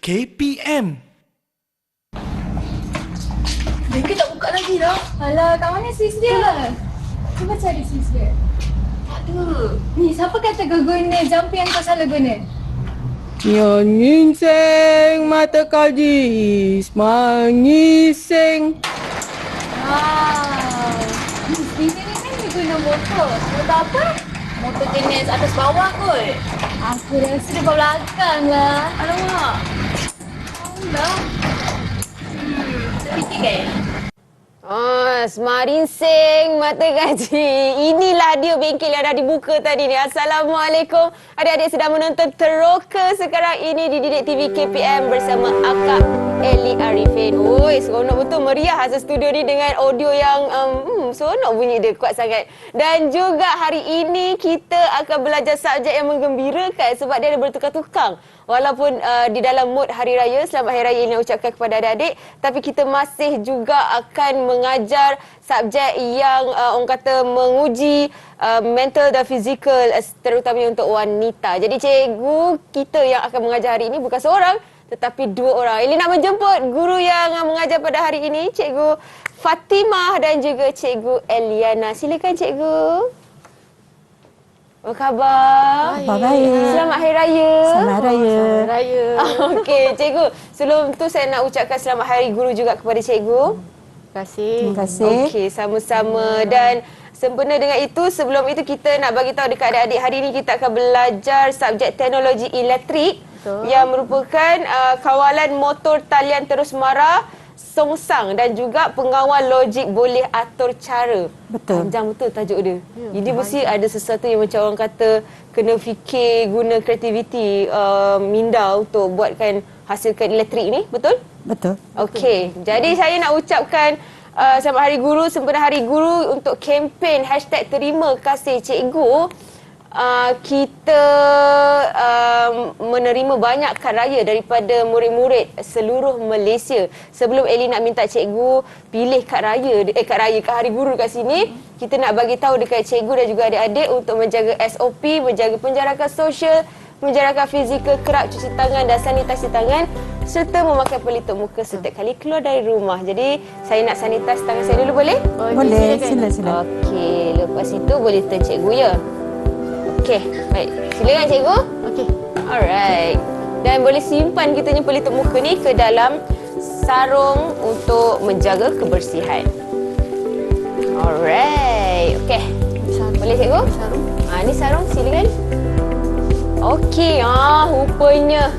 KPM. Bengkel tak buka lagi dah. Alah, kat mana sis dia? Cuba cari sis dia. Aduh. Ni, siapa kata kau guna jampi yang kau salah guna? Nyinseng mata kajis mangiseng. Wow. Ini kan dia guna motor. Motor apa? Motor jenis atas bawah kot. Aku rasa depan belakang lah. Alamak. Dah. Sedikit kan? Semarinsing mata gaji. Inilah dia bengkel yang dah dibuka tadi ni. Assalamualaikum. Adik-adik sedang menonton teroka sekarang ini di Didik TV KPM bersama Akak Ellie Arifin. Oi, seronok betul, meriah hasil studio ni dengan audio yang seronok bunyi dia, kuat sangat. Dan juga hari ini kita akan belajar subjek yang menggembirakan sebab dia ada bertukar-tukar. Walaupun di dalam mood Hari Raya, selamat Hari Raya ini ucapkan kepada adik-adik, tapi kita masih juga akan mengajar subjek yang orang kata menguji mental dan fizikal, terutamanya untuk wanita. Jadi cikgu kita yang akan mengajar hari ini bukan seorang tetapi dua orang. Eli nak menjemput guru yang mengajar pada hari ini, Cikgu Fatimah dan juga Cikgu Eliana. Silakan cikgu. Apa khabar? Baik. Selamat Hari Raya. Selamat Hari Raya. Selamat Raya. Okey, cikgu. Sebelum tu saya nak ucapkan selamat Hari Guru juga kepada cikgu. Terima kasih. Terima kasih. Okey, sama-sama. Dan sempena dengan itu, sebelum itu kita nak bagi tahu dekat adik-adik, hari ini kita akan belajar subjek teknologi elektrik. Betul. Yang merupakan kawalan motor talian terus marah, songsang dan juga pengawal logik boleh atur cara. Betul. Panjang betul tajuk dia. Ya, Jadi mesti ada sesuatu yang macam orang kata kena fikir, guna kreativiti minda untuk buatkan hasilkan elektrik ni, betul? Betul. Okey, jadi saya nak ucapkan selamat Hari Guru, sempena Hari Guru untuk kempen #terima kasih cikgu. Kita menerima banyak kad raya daripada murid-murid seluruh Malaysia. Sebelum Eli nak minta cikgu pilih kad Hari Guru kat sini, kita nak bagi tahu dekat cikgu dan juga adik-adik untuk menjaga SOP, menjaga penjarakan sosial, menjarakan fizikal, kerap cuci tangan dan sanitasi tangan serta memakai pelitup muka setiap kali keluar dari rumah. Jadi saya nak sanitasi tangan saya dulu, boleh? Boleh, sila. Okey, lepas itu boleh turn cikgu ya. Okey, baik. Silakan cikgu. Okey. Alright. Dan boleh simpan kitanya pelitup muka ni ke dalam sarung untuk menjaga kebersihan. Alright. Okey. Boleh cikgu? Sarung. Ni sarung, silakan. Okey, rupanya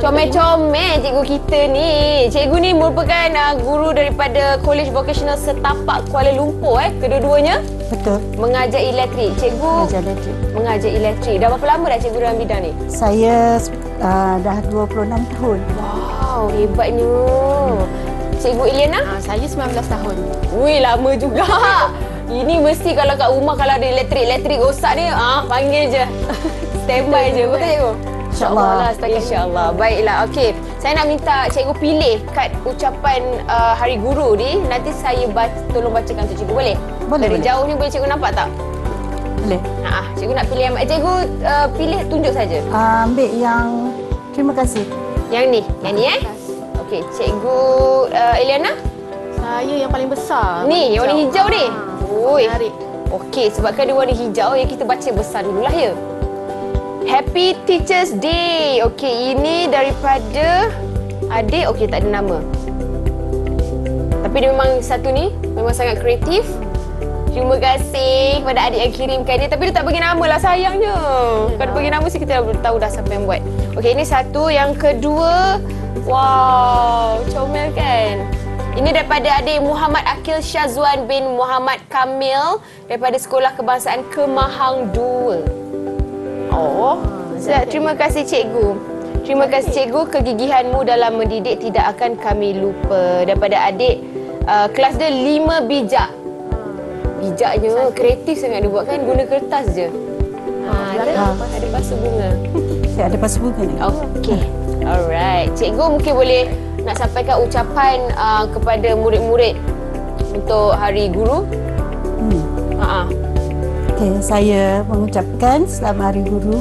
comel-comel cikgu kita ni. Cikgu ni merupakan guru daripada College Vocational Setapak Kuala Lumpur kedua-duanya. Betul. Mengajar elektrik. Cikgu Mengajar elektrik. mengajar elektrik. Dah berapa lama dah cikgu dalam bidang ni? Saya dah 26 tahun. Wow, hebatnya. Cikgu Eliana? Saya 19 tahun. Wih, lama juga. Ini mesti kalau kat rumah kalau ada elektrik rosak ni, panggil je. Standby je, betul cikgu? InsyaAllah. InsyaAllah. Baiklah, okey. Saya nak minta cikgu pilih kad ucapan Hari Guru ni. Nanti saya tolong bacakan untuk cikgu, boleh? Boleh, Dari boleh. jauh ni boleh cikgu nampak tak? Boleh. Cikgu nak pilih yang... Cikgu pilih, tunjuk saja. Ambil yang terima kasih. Yang ni Okey, cikgu Eliana? Saya yang paling besar. Ni, yang warna hijau ni. Ui. Menarik. Okey, sebabkan dia warna hijau, yang kita baca besar dululah ya. Happy Teachers Day. Okey, ini daripada adik. Okey, tak ada nama. Tapi dia memang satu ni memang sangat kreatif. Terima kasih kepada adik yang kirimkan dia. Tapi dia tak bagi nama lah, sayangnya. Kalau dia bagi nama sih kita dah tahu dah siapa yang buat. Okey, ini satu. Yang kedua, wow, comel kan? Ini daripada adik Muhammad Akil Syazwan bin Muhammad Kamil daripada Sekolah Kebangsaan Kemahang 2. Oh, terima kasih cikgu. Terima kasih cikgu, kegigihanmu dalam mendidik tidak akan kami lupa. Daripada adik kelas dia 5 bijak. Bijaknya, kreatif sangat dia buat kan, guna kertas je. Ada pasu bunga. Saya ada pasu bunga ni. Okey. Alright. Cikgu mungkin boleh nak sampaikan ucapan kepada murid-murid untuk Hari Guru. Okey, saya mengucapkan selamat Hari Guru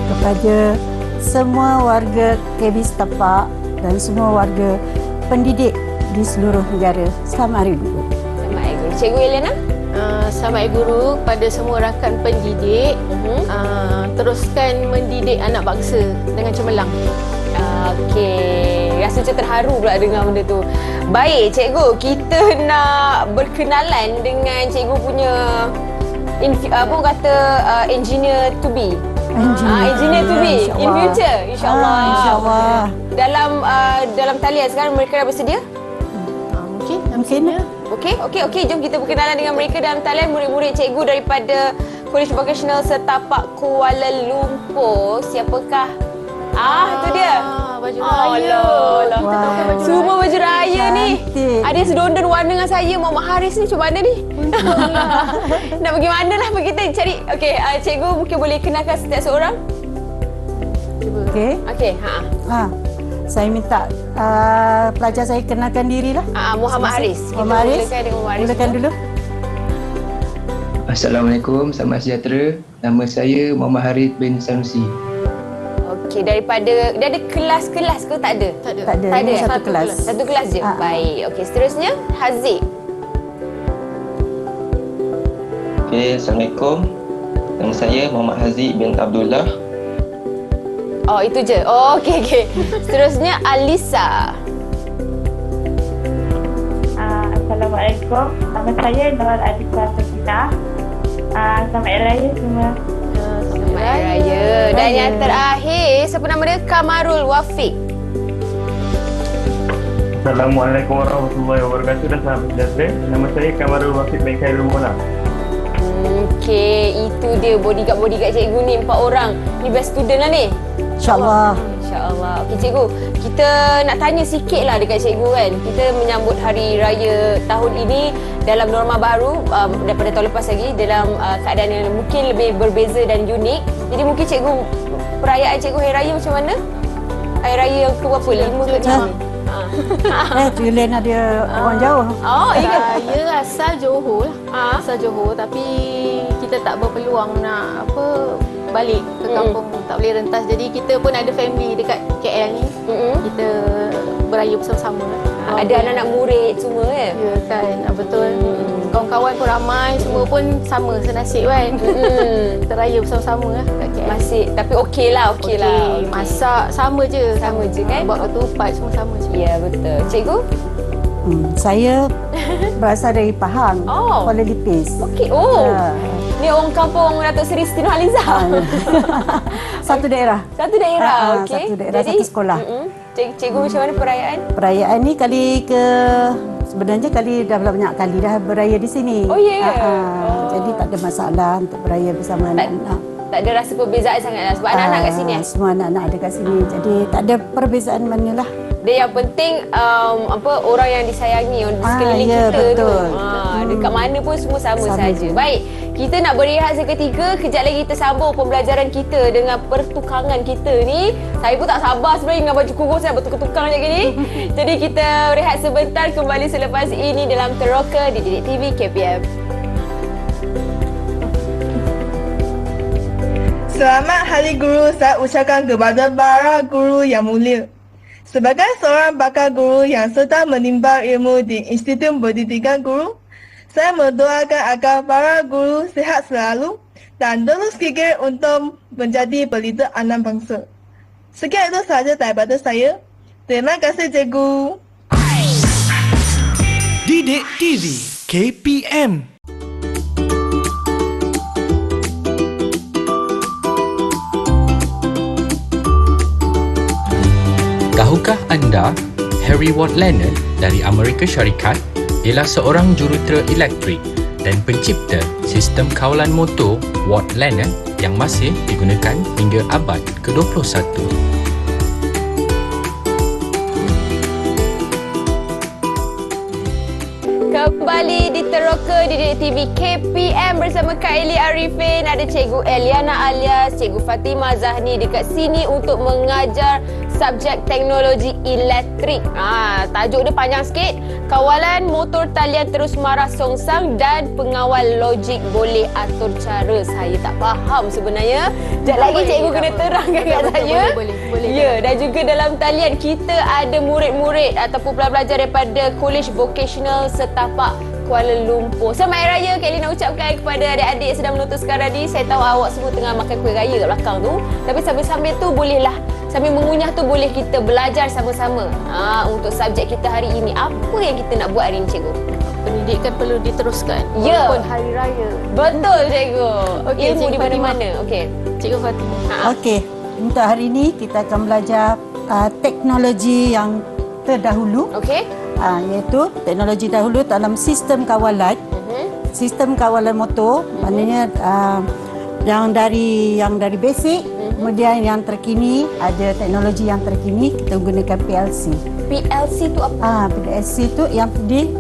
kepada semua warga KB Setapak dan semua warga pendidik di seluruh negara. Selamat Hari Guru. Selamat Hari Guru. Cikgu Eliana? Selamat Hari Guru kepada semua rakan pendidik. Teruskan mendidik anak bangsa dengan cemerlang. Okey, rasa macam terharu pula dengar benda tu. Baik, cikgu, kita nak berkenalan dengan cikgu punya engineer to be. Engineer to be in future, insya-Allah. InsyaAllah. Dalam talian sekarang mereka dah bersedia? Mungkin. Okey, jom kita berkenalan dengan mereka dalam talian, murid-murid cikgu daripada College Vocational Setapak Kuala Lumpur. Siapakah? Itu dia. Baju raya. Allah. Wow. Semua baju raya ni. Cantik. Ada sedondon warna dengan saya. Muhammad Haris ni macam mana ni? Nak pergi mana lah kita cari. Okey, cikgu mungkin boleh kenalkan setiap seorang? Okey. Okey, Saya minta pelajar saya kenalkan dirilah. Muhammad Haris. Muhammad Haris. Mulakan dengan Muhammad Haris. Mulakan dulu. Assalamualaikum, selamat sejahtera. Nama saya Muhammad Haris bin Sanusi. Okey, daripada dia ada kelas-kelas ke tak ada? Tak ada. Tak ada. Tak ada, Ini satu kelas. Satu kelas je. Baik. Okey, seterusnya Haziq. Okay, Assalamualaikum. Nama saya Muhammad Haziq bin Abdullah. Oh, itu je. Oh, okey. Seterusnya Alisa. Assalamualaikum. Nama saya Nur Alisa Sakina. Selamat Hari Raya semua. Selamat Hari Raya. Dan yang terakhir, siapa nama dia? Kamarul Wafiq. Assalamualaikum warahmatullahi wabarakatuh dan selamat sejahtera. Nama saya Kamarul Wafiq bin Khairul Mona. Okey, itu dia bodyguard cikgu ni 4 orang. Ni best student lah ni. InsyaAllah. InsyaAllah. Okey cikgu, kita nak tanya sikit lah dekat cikgu kan. Kita menyambut Hari Raya tahun ini dalam norma baru daripada tahun lepas lagi, dalam keadaan yang mungkin lebih berbeza dan unik. Jadi mungkin cikgu, perayaan cikgu Hari Raya macam mana? Hari Raya yang ke berapa? 5 ke 6? Julian ada orang jauh. Oh, iya. Saya asal Johor lah. Asal Johor, tapi kita tak berpeluang nak balik ke kampung, tak boleh rentas. Jadi kita pun ada family dekat KL ni. Kita beraya bersama-sama lah. Ada anak-anak murid semua kan? Ya kan, betul. Kawan-kawan pun ramai, semua pun sama senasib kan. Kita raya bersama-sama lah kat KL. Masih, tapi okey lah. Okey. Masak sama je. Sama je kan? Buat ketupat semua sama je. Ya, betul. Cikgu? Saya berasal dari Pahang, Oh. Kuala Lipis. Okey. Ni orang kampung Datuk Seri Siti Nurhalizah. Satu daerah. Satu daerah, okey. Satu daerah, satu sekolah. Cikgu macam mana perayaan? Perayaan ni sebenarnya dah banyak kali dah beraya di sini. Oh, ya? Jadi tak ada masalah untuk beraya bersama anak-anak. Tak ada rasa perbezaan sangatlah sebab anak-anak kat sini. Semua anak-anak ada kat sini. Jadi tak ada perbezaan manalah. Dia yang penting orang yang disayangi di sekeliling ya, kita betul. tu. Dekat mana pun semua sama saja. Baik, kita nak berehat seketika. Kejap lagi kita sambung pembelajaran kita dengan pertukangan kita ni. Saya pun tak sabar sebenarnya dengan baju kurus saya bertukar-tukar macam ni. Jadi kita rehat sebentar, kembali selepas ini dalam Teroka di Didik TV KPM. Selamat Hari Guru saya ucapkan kepada para guru yang mulia. Sebagai seorang bakal guru yang sedang menimba ilmu di Institut Pendidikan Guru, saya mendoakan agar para guru sihat selalu dan terus gigih untuk menjadi pelita anak bangsa. Sekian itu sahaja daripada saya. Terima kasih cikgu. Didik TV KPM. Tahukah anda, Harry Ward Lannon dari Amerika Syarikat ialah seorang jurutera elektrik dan pencipta sistem kawalan motor Ward Lannon yang masih digunakan hingga abad ke-21. Kembali di Teroka masuk ke Didik TV KPM bersama Kak Eli Arifin. Ada Cikgu Eliana alias Cikgu Fatimah Zahni dekat sini untuk mengajar subjek teknologi elektrik. Tajuk dia panjang sikit. Kawalan motor talian terus marah songsang dan pengawal logik boleh atur cara. Saya tak faham sebenarnya. Sekejap lagi cikgu kena terangkan kat saya. Boleh. Ya, dan juga dalam talian kita ada murid-murid ataupun pelajar daripada College Vocational Setapak Kuala Lumpur. Selamat Hari Raya Kak Eli nak ucapkan kepada adik-adik yang sedang menonton sekarang ni. Saya tahu awak semua tengah makan kuih raya kat belakang tu. Tapi sambil-sambil tu bolehlah, sambil mengunyah tu boleh kita belajar sama-sama untuk subjek kita hari ini. Apa yang kita nak buat hari ini cikgu? Pendidikan perlu diteruskan Ya. walaupun hari raya. Betul cikgu. Okey, Ilmu Cikgu di mana-mana. Okey. Cikgu Fatimah. Okey, untuk hari ini kita akan belajar teknologi yang terdahulu. Okey. Iaitu teknologi dahulu dalam sistem kawalan. Sistem kawalan motor, maknanya yang dari basic, kemudian yang terkini, ada teknologi yang terkini, kita gunakan PLC. PLC tu apa? PLC tu yang di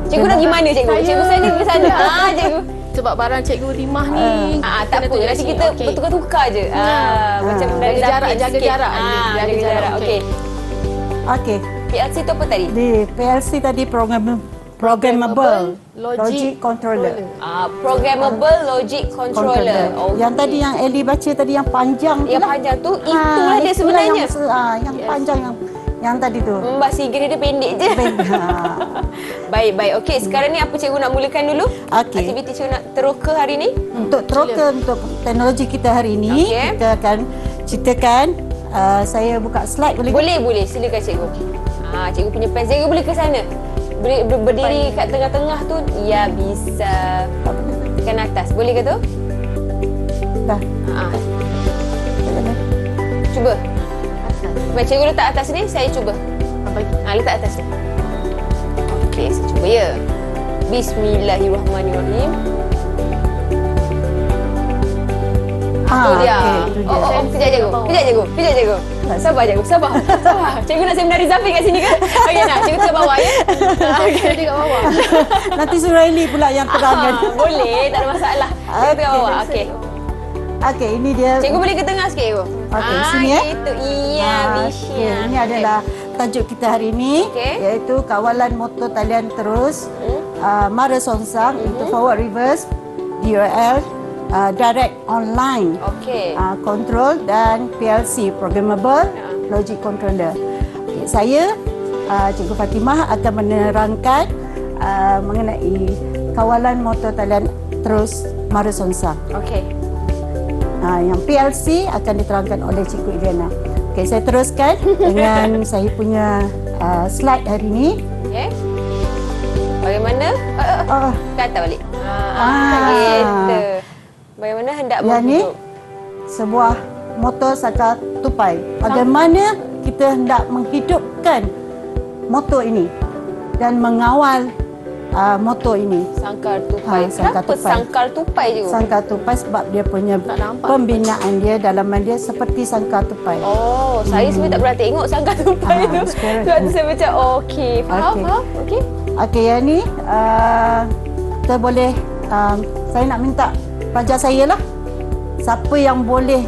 Cikgu nak pergi mana cikgu? Cikgu saya ni pergi sana. Cikgu. Sebab barang Cikgu Rimah ni tak apa. Nanti kita bertukar-tukar je. Macam dari jaga sikit. jarak. Jaga jarak. Okey. Okey. PLC tu apa tadi? Di PLC tadi programmable logic controller. Programmable logic controller. Okay. Yang tadi yang Eli baca tadi yang panjang tu Yang lah. panjang tu itulah dia sebenarnya. Yang panjang yang tadi tu. Bahasa Inggeris dia pendek je. Baik. Okey, sekarang ni apa cikgu nak mulakan dulu? Okey. Aktiviti cikgu nak teroka hari ni? Untuk teroka untuk teknologi kita hari ini, kita akan ceritakan. Saya buka slide boleh? Boleh. Silakan cikgu. Cikgu punya pen. Cikgu boleh ke sana? Berdiri kat tengah-tengah tu. Ya, bisa. Tekan atas. Boleh ke tu? Dah. Cuba. Baik, cikgu letak atas ni, saya cuba. Letak atas ni. Okey, saya cuba ya. Bismillahirrahmanirrahim. Itu dia. Kejap cikgu. Sabar cikgu. Cikgu nak saya menari Zafir kat sini kan? Okey nak, cikgu tengok bawah ya. Okey, tengok bawah. Nanti suruh Eli pula yang terangkan. Boleh, tak ada masalah. Cikgu tengok bawah. Okey. Okey, ini dia. Cikgu boleh ke tengah sikit cikgu? Okey, sini ya. Itu. Iya, Bisya. Ini adalah tajuk kita hari ini, iaitu kawalan motor talian terus, mara songsang, itu forward reverse, DRL, direct online, control dan PLC, programmable logic controller. Okay, saya Cikgu Fatimah akan menerangkan mengenai kawalan motor talian terus mara songsang. Okey. Yang PLC akan diterangkan oleh Cikgu Eliana. Okey, saya teruskan dengan saya punya slide hari ini. Okey. Bagaimana? Kata balik. Gitu. Bagaimana hendak yang ni sebuah motor sangkar tupai. Bagaimana kita hendak menghidupkan motor ini dan mengawal motor ini. Sangkar tupai. Kenapa sangkar tupai juga? Sangkar tupai sebab dia punya pembinaan dia, dalaman dia seperti sangkar tupai. Saya sebenarnya tak pernah tengok sangkar tupai tu. Sebab tu saya macam okey, faham. Okey, yang ni kita boleh saya nak minta pelajar saya lah. Siapa yang boleh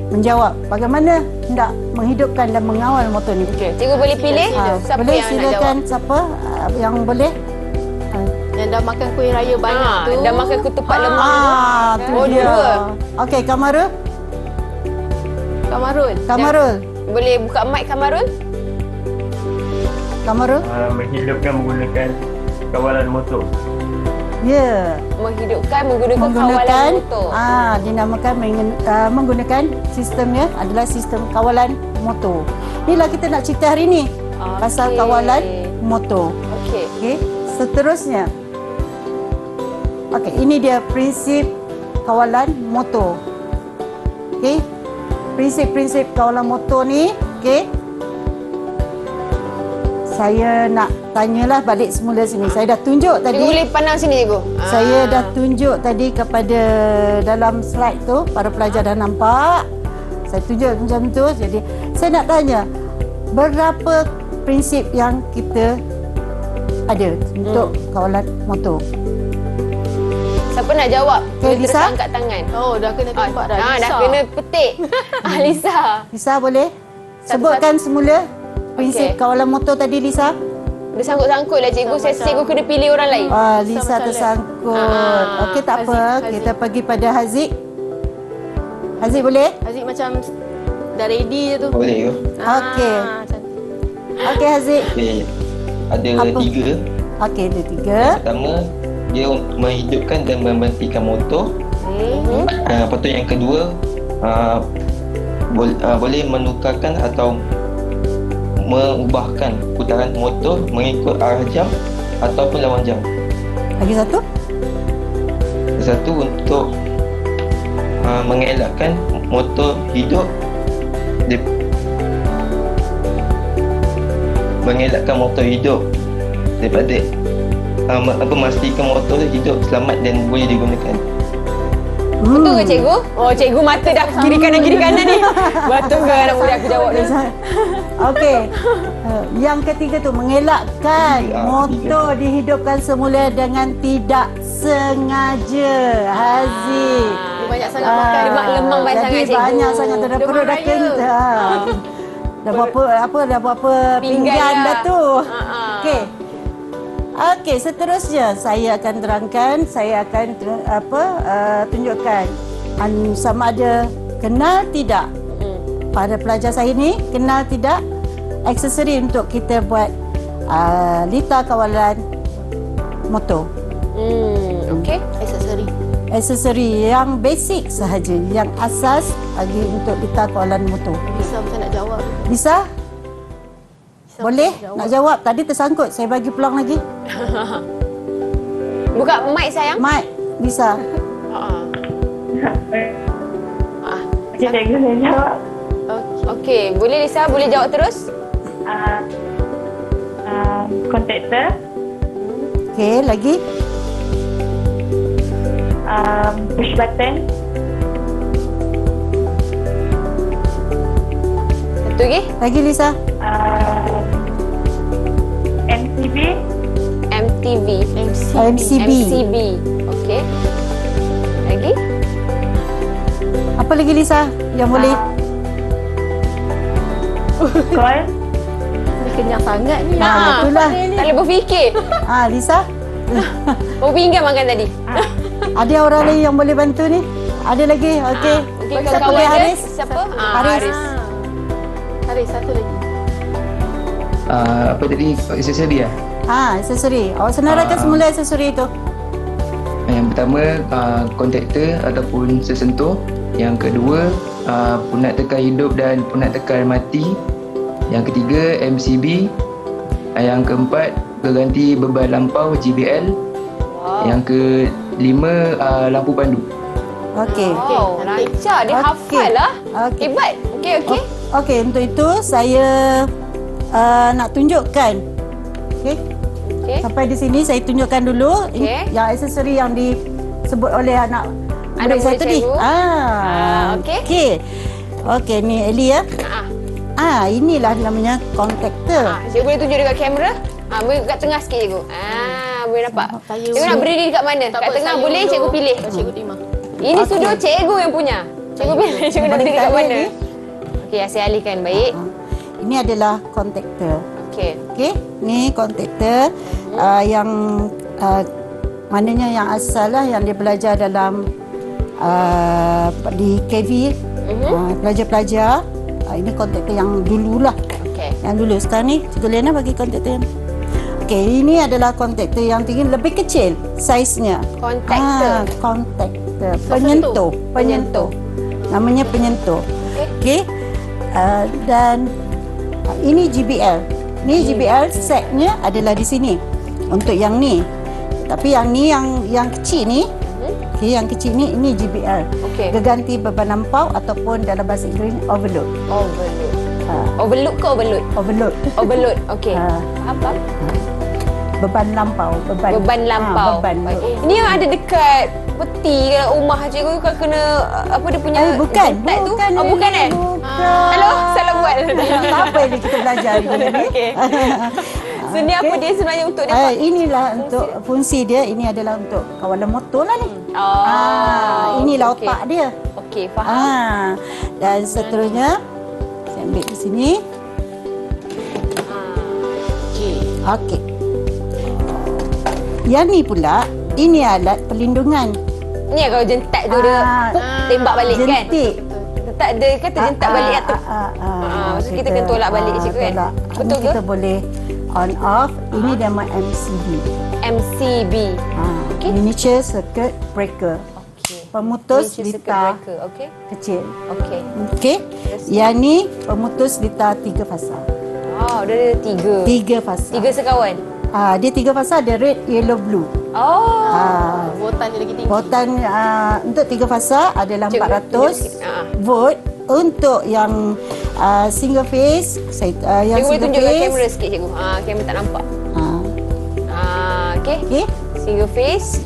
menjawab bagaimana hendak menghidupkan dan mengawal motor ni. Cikgu boleh pilih siapa boleh, yang silakan nak jawab. Siapa yang boleh? Yang dah makan kuih raya banyak tu. Dah makan ketupat lemang tu. Dua. Okey, Kamarul. Boleh buka mic Kamarul? Menghidupkan menggunakan kawalan motor. Ya. Menghidupkan menggunakan kawalan motor. Dinamakan menggunakan sistemnya adalah sistem kawalan motor. Inilah kita nak cerita hari ini. Pasal kawalan motor. Okey. Seterusnya. Okey, ini dia prinsip kawalan motor. Okey. Prinsip-prinsip kawalan motor ni, okey. Saya nak tanyalah balik semula sini. Saya dah tunjuk tadi. Cikgu boleh pandang sini cikgu. Saya dah tunjuk tadi kepada dalam slide tu, para pelajar dah nampak. Saya tunjuk macam tu. Jadi saya nak tanya, berapa prinsip yang kita ada untuk kawalan motor. Siapa nak jawab? Okay, Boleh Lisa? terus angkat tangan. Oh, dah kena tembak dah. Dah Lisa. kena petik. Lisa. Lisa boleh? Sebutkan semula prinsip Okey. kawalan motor tadi, Lisa. Dia sangkut-sangkut lah cikgu. Saya cikgu kena pilih orang lain. Lisa macam tersangkut. Okey, tak apa. Haziq. Kita pergi pada Haziq. Haziq boleh? Aziz macam dah ready je tu. Boleh ke? Okey. Cantik. Okey, Haziq. Okey. Ada Apa? 3. Okey, ada 3. Pertama, dia untuk menghidupkan dan memberhentikan motor. Lepas tu yang kedua, boleh menukarkan atau mengubahkan putaran motor mengikut arah jam ataupun lawan jam. Lagi satu? Satu untuk mengelakkan motor hidup, mengelakkan motor hidup daripada memastikan motor hidup selamat dan boleh digunakan. Betul ke cikgu? Oh, cikgu mata dah kiri kanan ni. Betul ke anak muda aku jawab ni? Okey. Yang ketiga tu mengelakkan motor dihidupkan semula dengan tidak sengaja. Haziq. Dia banyak sangat makan. Dia mak lemang banyak sangat Jadi cikgu. banyak sangat dah Dia perut dah raya. kena. Dah berapa pinggan dah. dah tu. Okey. Okey, seterusnya saya akan terangkan, saya akan tunjukkan sama ada kenal tidak pada pelajar saya ni, kenal tidak aksesori untuk kita buat lita kawalan motor. Okey. Aksesori. Aksesori yang basic sahaja, yang asas bagi untuk lita kawalan motor. Lisa macam nak jawab. Lisa? Boleh? Nak jawab? Tadi tersangkut. Saya bagi peluang lagi. Buka mic sayang. Mic, Lisa. Okey, cikgu saya jawab. Okey, boleh Lisa boleh jawab terus? Kontaktor, Okey, lagi? push button, Satu lagi? Lagi, Lisa? MCB, MTV. MCB. MCB. Okey. Lagi? Apa lagi, Lisa? Yang boleh? call, Dia kenyang sangat ni. Betul lah. Tak boleh berfikir. Lisa? Berapa pinggan makan tadi? Ada orang lain yang boleh bantu ni? Ada lagi? Okey. Okey, Siapa kawan dia, dia? Haris? Siapa? Haris. Haris, satu lagi. Apa tadi? Aksesori lah. Aksesori. Awak senaraikan semula aksesori itu. Yang pertama, kontaktor ataupun sesentuh. Yang kedua, punat tekan hidup dan punat tekan mati. Yang ketiga, MCB. Yang keempat, berganti beban lampau GBL. Yang kelima, lampu pandu. Okey. Wow, lancar. Dia hafal lah. Okey. Hebat. Okey. Okey, untuk itu saya nak tunjukkan. Okey. Okey. Sampai di sini saya tunjukkan dulu Okey. yang aksesori yang disebut oleh anak Anak murid saya murid tadi. cikgu. Okey. Okey. Okey, ni Eli ya. Inilah namanya kontaktor. Cikgu boleh tunjuk dekat kamera? Boleh kat tengah sikit cikgu. Boleh nampak. Cikgu nak berdiri dekat mana? Kat tengah boleh, cikgu pilih. Cikgu terima. Ini studio cikgu yang punya. Cikgu pilih, cikgu nak berdiri dekat Boleh mana? ni. Okey, saya alihkan. Baik. Ini adalah kontaktor. Okey. Okey, ni kontaktor yang maknanya yang asal lah yang dia belajar dalam di KV, pelajar-pelajar. Ini kontaktor yang dululah. Okey. Yang dulu. Sekarang ni Cikgu Lena bagi kontaktor yang okey, ini adalah kontaktor yang tinggi, lebih kecil saiznya. Kontaktor. Kontaktor. Penyentuh. Namanya penyentuh. Okey. Dan ini GBL. Ni GBL setnya adalah di sini. Untuk yang ni. Tapi yang ni yang kecil ni, okey, yang kecil ni ini GBL. Okey. Geganti beban lampau ataupun dalam bahasa Inggeris overload. Overload. Overload ke overload? Overload. Overload. Okey. Apa? Beban lampau. Beban lampau. Beban. Baik. Ini yang ada dekat peti kat rumah cikgu kan kena apa dia punya bukan. ziptag tu? Bukan. Bukan eh? Bukan. Hello, salah buat. Tak apa ini kita belajar hari ni. Okey. So So ni apa dia sebenarnya untuk dapat? Inilah untuk fungsi dia. Ini adalah untuk kawalan motor lah ni. Inilah otak dia. Okey, faham. Dan seterusnya saya ambil di sini. Okey. Yang ni pula, ini alat perlindungan. Ni kalau jentak tu dia tembak balik kan? Jentik. Tak ada kata jentak balik atau maksud kita kena tolak balik cikgu kan? Betul ke? Kita boleh on off. Ini nama MCB. MCB. Okay. Miniature Circuit Breaker. Pemutus lita kecil. Okey. Yang ni pemutus lita 3 fasa. Dia ada 3. 3 fasa. 3 sekawan. Dia 3 fasa, ada red, yellow, blue. Votan dia lagi tinggi. Votan untuk 3 fasa adalah 400 volt. Untuk yang single phase, yang cikgu boleh single tunjukkan phase. kamera sikit cikgu. Kamera tak nampak. Okey. Single phase.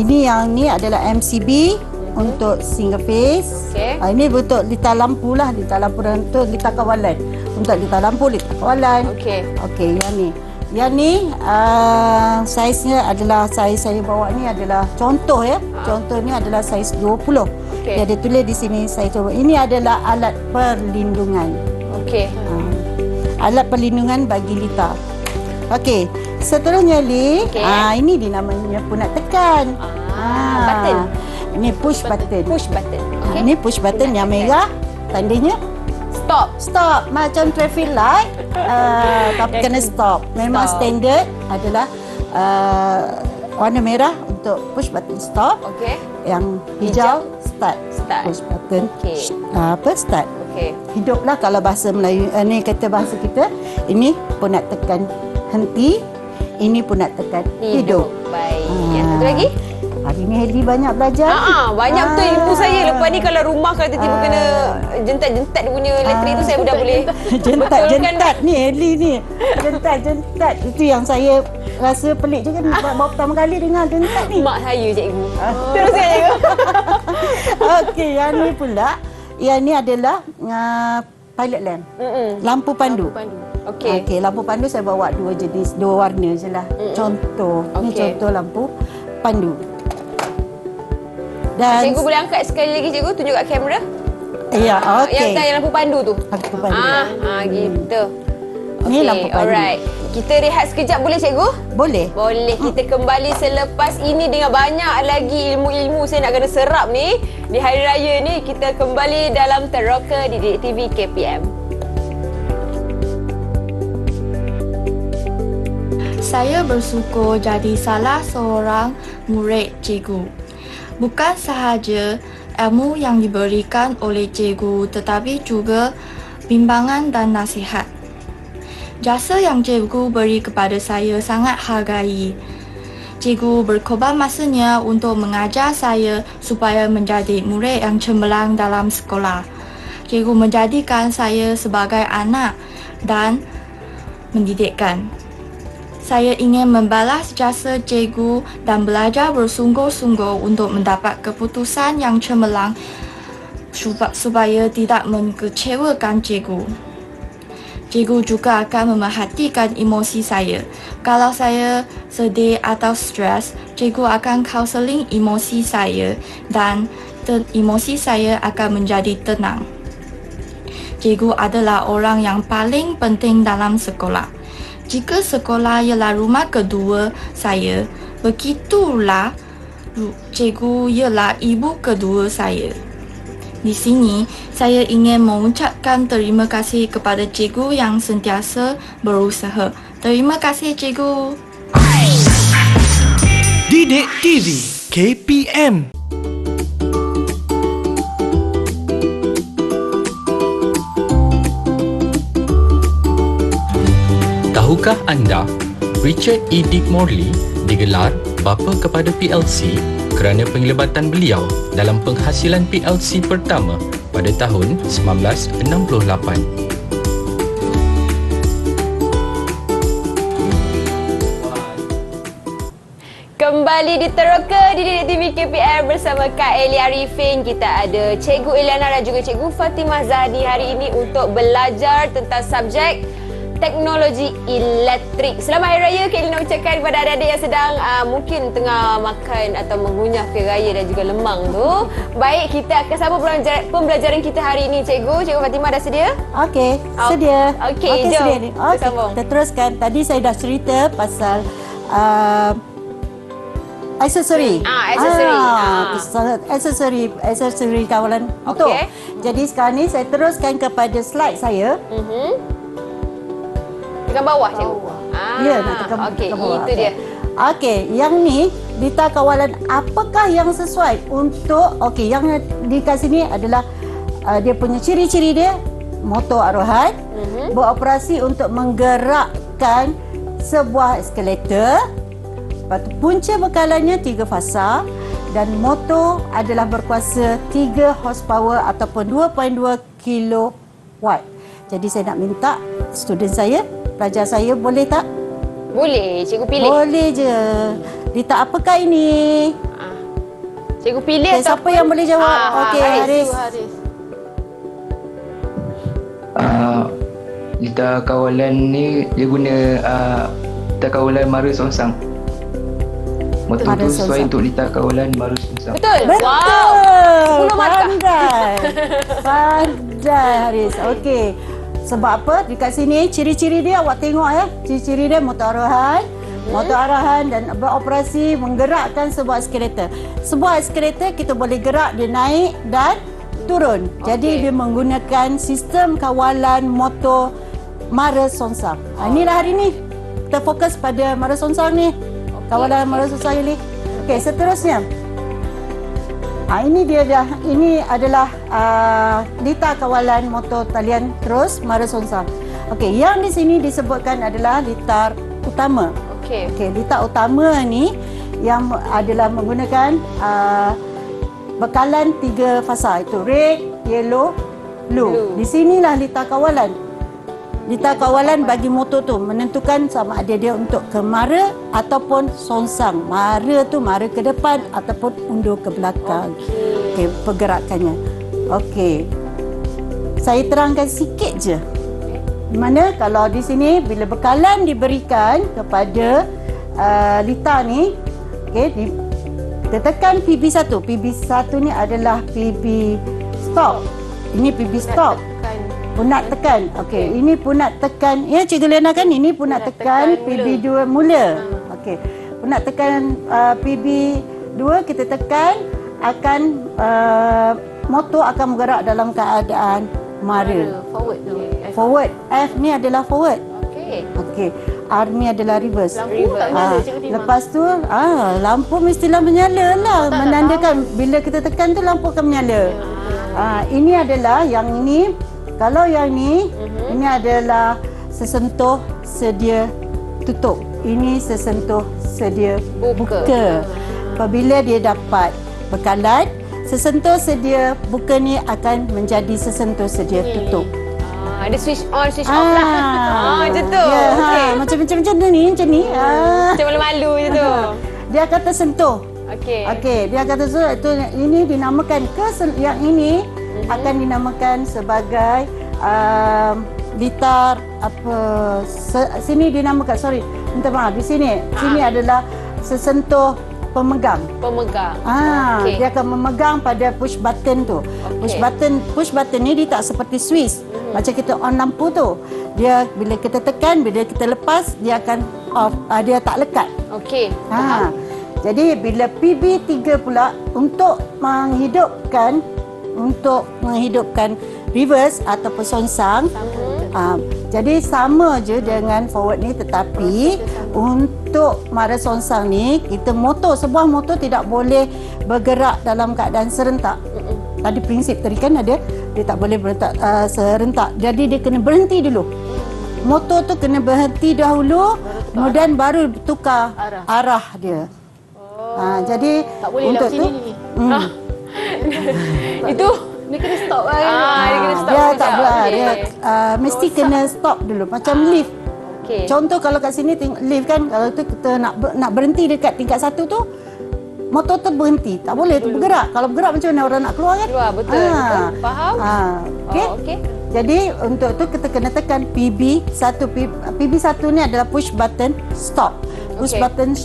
Ini yang ni adalah MCB untuk single phase. Ini untuk lita lampu lah, lita lampu dan untuk lita kawalan. Untuk lita lampu, lita kawalan. Okey, yang ni. Yang ni saiznya adalah saiz saya bawa ni adalah contoh ya. Contoh ni adalah saiz 20. Dia ada tulis di sini saya coba. Ini adalah alat perlindungan. Alat perlindungan bagi lita. Okey. Seterusnya Li, ini dinamanya punat tekan. Button. Ini push button. Push button. Ini push button yang merah tandanya stop macam traffic light, tapi kena stop. Memang standard adalah warna merah untuk push button stop. Yang hijau start. Push button start. Hiduplah kalau bahasa Melayu ni kata bahasa kita. Ini pun nak tekan henti, ini pun nak tekan hidup. Baik. Yang satu lagi? Hari ni Heli banyak belajar. Banyak betul ilmu saya. Lepas ni kalau rumah kalau tiba-tiba kena jentat-jentat dia punya elektrik tu saya dah boleh jentat ni Heli ni. Jentat. Itu yang saya rasa pelik juga ni. Baru pertama kali dengar jentat ni. Mak saya cikgu. Teruskan cikgu. Okey, yang ni pula. Yang ni adalah pilot lamp. Lampu pandu. Okey, lampu pandu saya bawa 2 jenis, 2 warna je lah. Contoh. Ni contoh lampu pandu. Dan cikgu boleh angkat sekali lagi cikgu, tunjuk kat kamera. Ya, okey. Yang lampu pandu tu. Lampu pandu. Gitu. Ni lampu pandu. Alright. Kita rehat sekejap boleh cikgu? Boleh. Kita kembali selepas ini dengan banyak lagi ilmu-ilmu saya nak kena serap ni. Di Hari Raya ni kita kembali dalam Teroka di Didik TV KPM. Saya bersyukur jadi salah seorang murid cikgu. Bukan sahaja ilmu yang diberikan oleh cikgu tetapi juga bimbingan dan nasihat. Jasa yang cikgu beri kepada saya sangat hargai. Cikgu berkorban masanya untuk mengajar saya supaya menjadi murid yang cemerlang dalam sekolah. Cikgu menjadikan saya sebagai anak dan mendidikkan. Saya ingin membalas jasa cikgu dan belajar bersungguh-sungguh untuk mendapat keputusan yang cemerlang supaya tidak mengecewakan cikgu. Cikgu juga akan memerhatikan emosi saya. Kalau saya sedih atau stres, cikgu akan kaunseling emosi saya dan emosi saya akan menjadi tenang. Cikgu adalah orang yang paling penting dalam sekolah. Jika sekolah ialah rumah kedua saya, begitulah cikgu ialah ibu kedua saya. Di sini, saya ingin mengucapkan terima kasih kepada cikgu yang sentiasa berusaha. Terima kasih cikgu. Didik TV KPM. Tahukah anda, Richard E. Dick Morley digelar bapa kepada PLC kerana penglibatan beliau dalam penghasilan PLC pertama pada tahun 1968. Kembali di Teroka di Didik TV KPM bersama Kak Eli Arifin. Kita ada Cikgu Eliana dan juga Cikgu Fatimah Zahdi hari ini untuk belajar tentang subjek teknologi elektrik. Selamat Hari Raya Kak Elina ucapkan kepada adik-adik yang sedang mungkin tengah makan atau mengunyah kuih raya dan juga lemang tu. Baik, kita akan sambung pembelajaran kita hari ini, Cikgu. Cikgu Fatimah dah sedia? Okey, sedia. Okey, jom. Sedia ni. Okey, Sambung. kita teruskan. Tadi saya dah cerita pasal aksesori. Aksesori kawalan motor. Okey. Jadi sekarang ni saya teruskan kepada slide saya. Tekan bawah, Cikgu. Ya, nak tekan Okey, tekan bawah. itu dia. Okey, yang ni dita kawalan apakah yang sesuai untuk yang di kat sini adalah dia punya ciri-ciri dia motor arahan beroperasi untuk menggerakkan sebuah eskalator. Lepas tu punca bekalannya 3 fasa dan motor adalah berkuasa 3 horsepower ataupun 2.2 kilowatt. Jadi saya nak minta student saya, pelajar saya boleh tak? Boleh, Cikgu pilih. Boleh je. Dita apakah ini? Cikgu pilih Okay, siapa yang boleh jawab? Okey, Haris. Lita kawalan ni dia guna lita kawalan Mara Songsang. Motor Mara tu sesuai Songsang. untuk lita kawalan Mara Songsang. Betul? Betul. Wow. 10 markah. Pandai Haris. Okey. Sebab apa? Dekat sini ciri-ciri dia awak tengok ya. Ciri-ciri dia motor arahan. Motor arahan dan beroperasi menggerakkan sebuah eskalator. Sebuah eskalator kita boleh gerak dia naik dan turun. Jadi dia menggunakan sistem kawalan motor Mara Songsang. Inilah hari ni kita fokus pada Mara Songsang ni. Kawalan Mara Songsang ni. Okey, seterusnya. Ini dia dah. Ini adalah dita kawalan motor talian terus Mara Songsang. Okey, yang di sini disebutkan adalah litar utama. Okey, litar utama ni yang adalah menggunakan bekalan 3 fasa, itu red, yellow, blue. Di sinilah litar kawalan. Litar kawalan bagi motor tu menentukan sama ada dia untuk ke Mara ataupun Songsang. Mara tu Mara ke depan ataupun undur ke belakang. Okey, pergerakannya. Okey. Saya terangkan sikit je. Di mana kalau di sini bila bekalan diberikan kepada litar ni, okey, kita tekan PB1. PB1 ni adalah PB stop. Ini PB stop. Punat tekan. Okey, ini punat tekan. Ya, Cikgu Lena kan ini punat tekan PB2 mula. Okey. Punat tekan PB2 kita tekan akan motor akan bergerak dalam keadaan Mara. Forward. F ni adalah forward. Okey. R ni adalah reverse. Lampu tak menyala, Cikgu Timah. Lepas tu lampu mestilah menyala lah. Menandakan bila kita tekan tu lampu akan menyala. Ini adalah yang ini. Kalau yang ni, ini adalah sesentuh sedia tutup. Ini sesentuh sedia buka. Apabila dia dapat bekalan, sesentuh sedia buka ni akan menjadi sesentuh sedia tutup. Ada switch on, switch off lah. Macam tu. Ya, macam ni. Macam malu-malu je tu. Dia akan tersentuh. Okey, dia akan tersentuh. Ini dinamakan yang ini akan dinamakan sebagai litar sini dinamakan, minta maaf, di sini adalah sesentuh pemegang. Dia akan memegang pada push button tu. Push button ni dia tak seperti switch. Macam kita on lampu tu. Dia bila kita tekan, bila kita lepas dia akan off, dia tak lekat. Okey. Jadi bila PB3 pula untuk menghidupkan reverse ataupun songsang. Jadi sama je dengan forward ni, tetapi untuk Mara Songsang ni sebuah motor tidak boleh bergerak dalam keadaan serentak. Tadi prinsip tadi kan ada, dia tak boleh bergerak serentak. Jadi dia kena berhenti dulu. Motor tu kena berhenti dahulu, kemudian baru tukar arah dia. Jadi tak boleh untuk sini ni. Itu dia kena stop lah. Dia kena stop. Dia tak boleh. Dia mesti kena stop dulu. Macam lift. Contoh kalau kat sini lift kan, kalau tu kita nak berhenti dekat tingkat 1 tu, motor tu berhenti. Tak boleh tu bergerak. Kalau bergerak macam mana orang nak keluar kan? Keluar, betul. Faham? Okey. Okey. Jadi untuk tu kita kena tekan PB1. PB1 ni adalah push button stop. Push button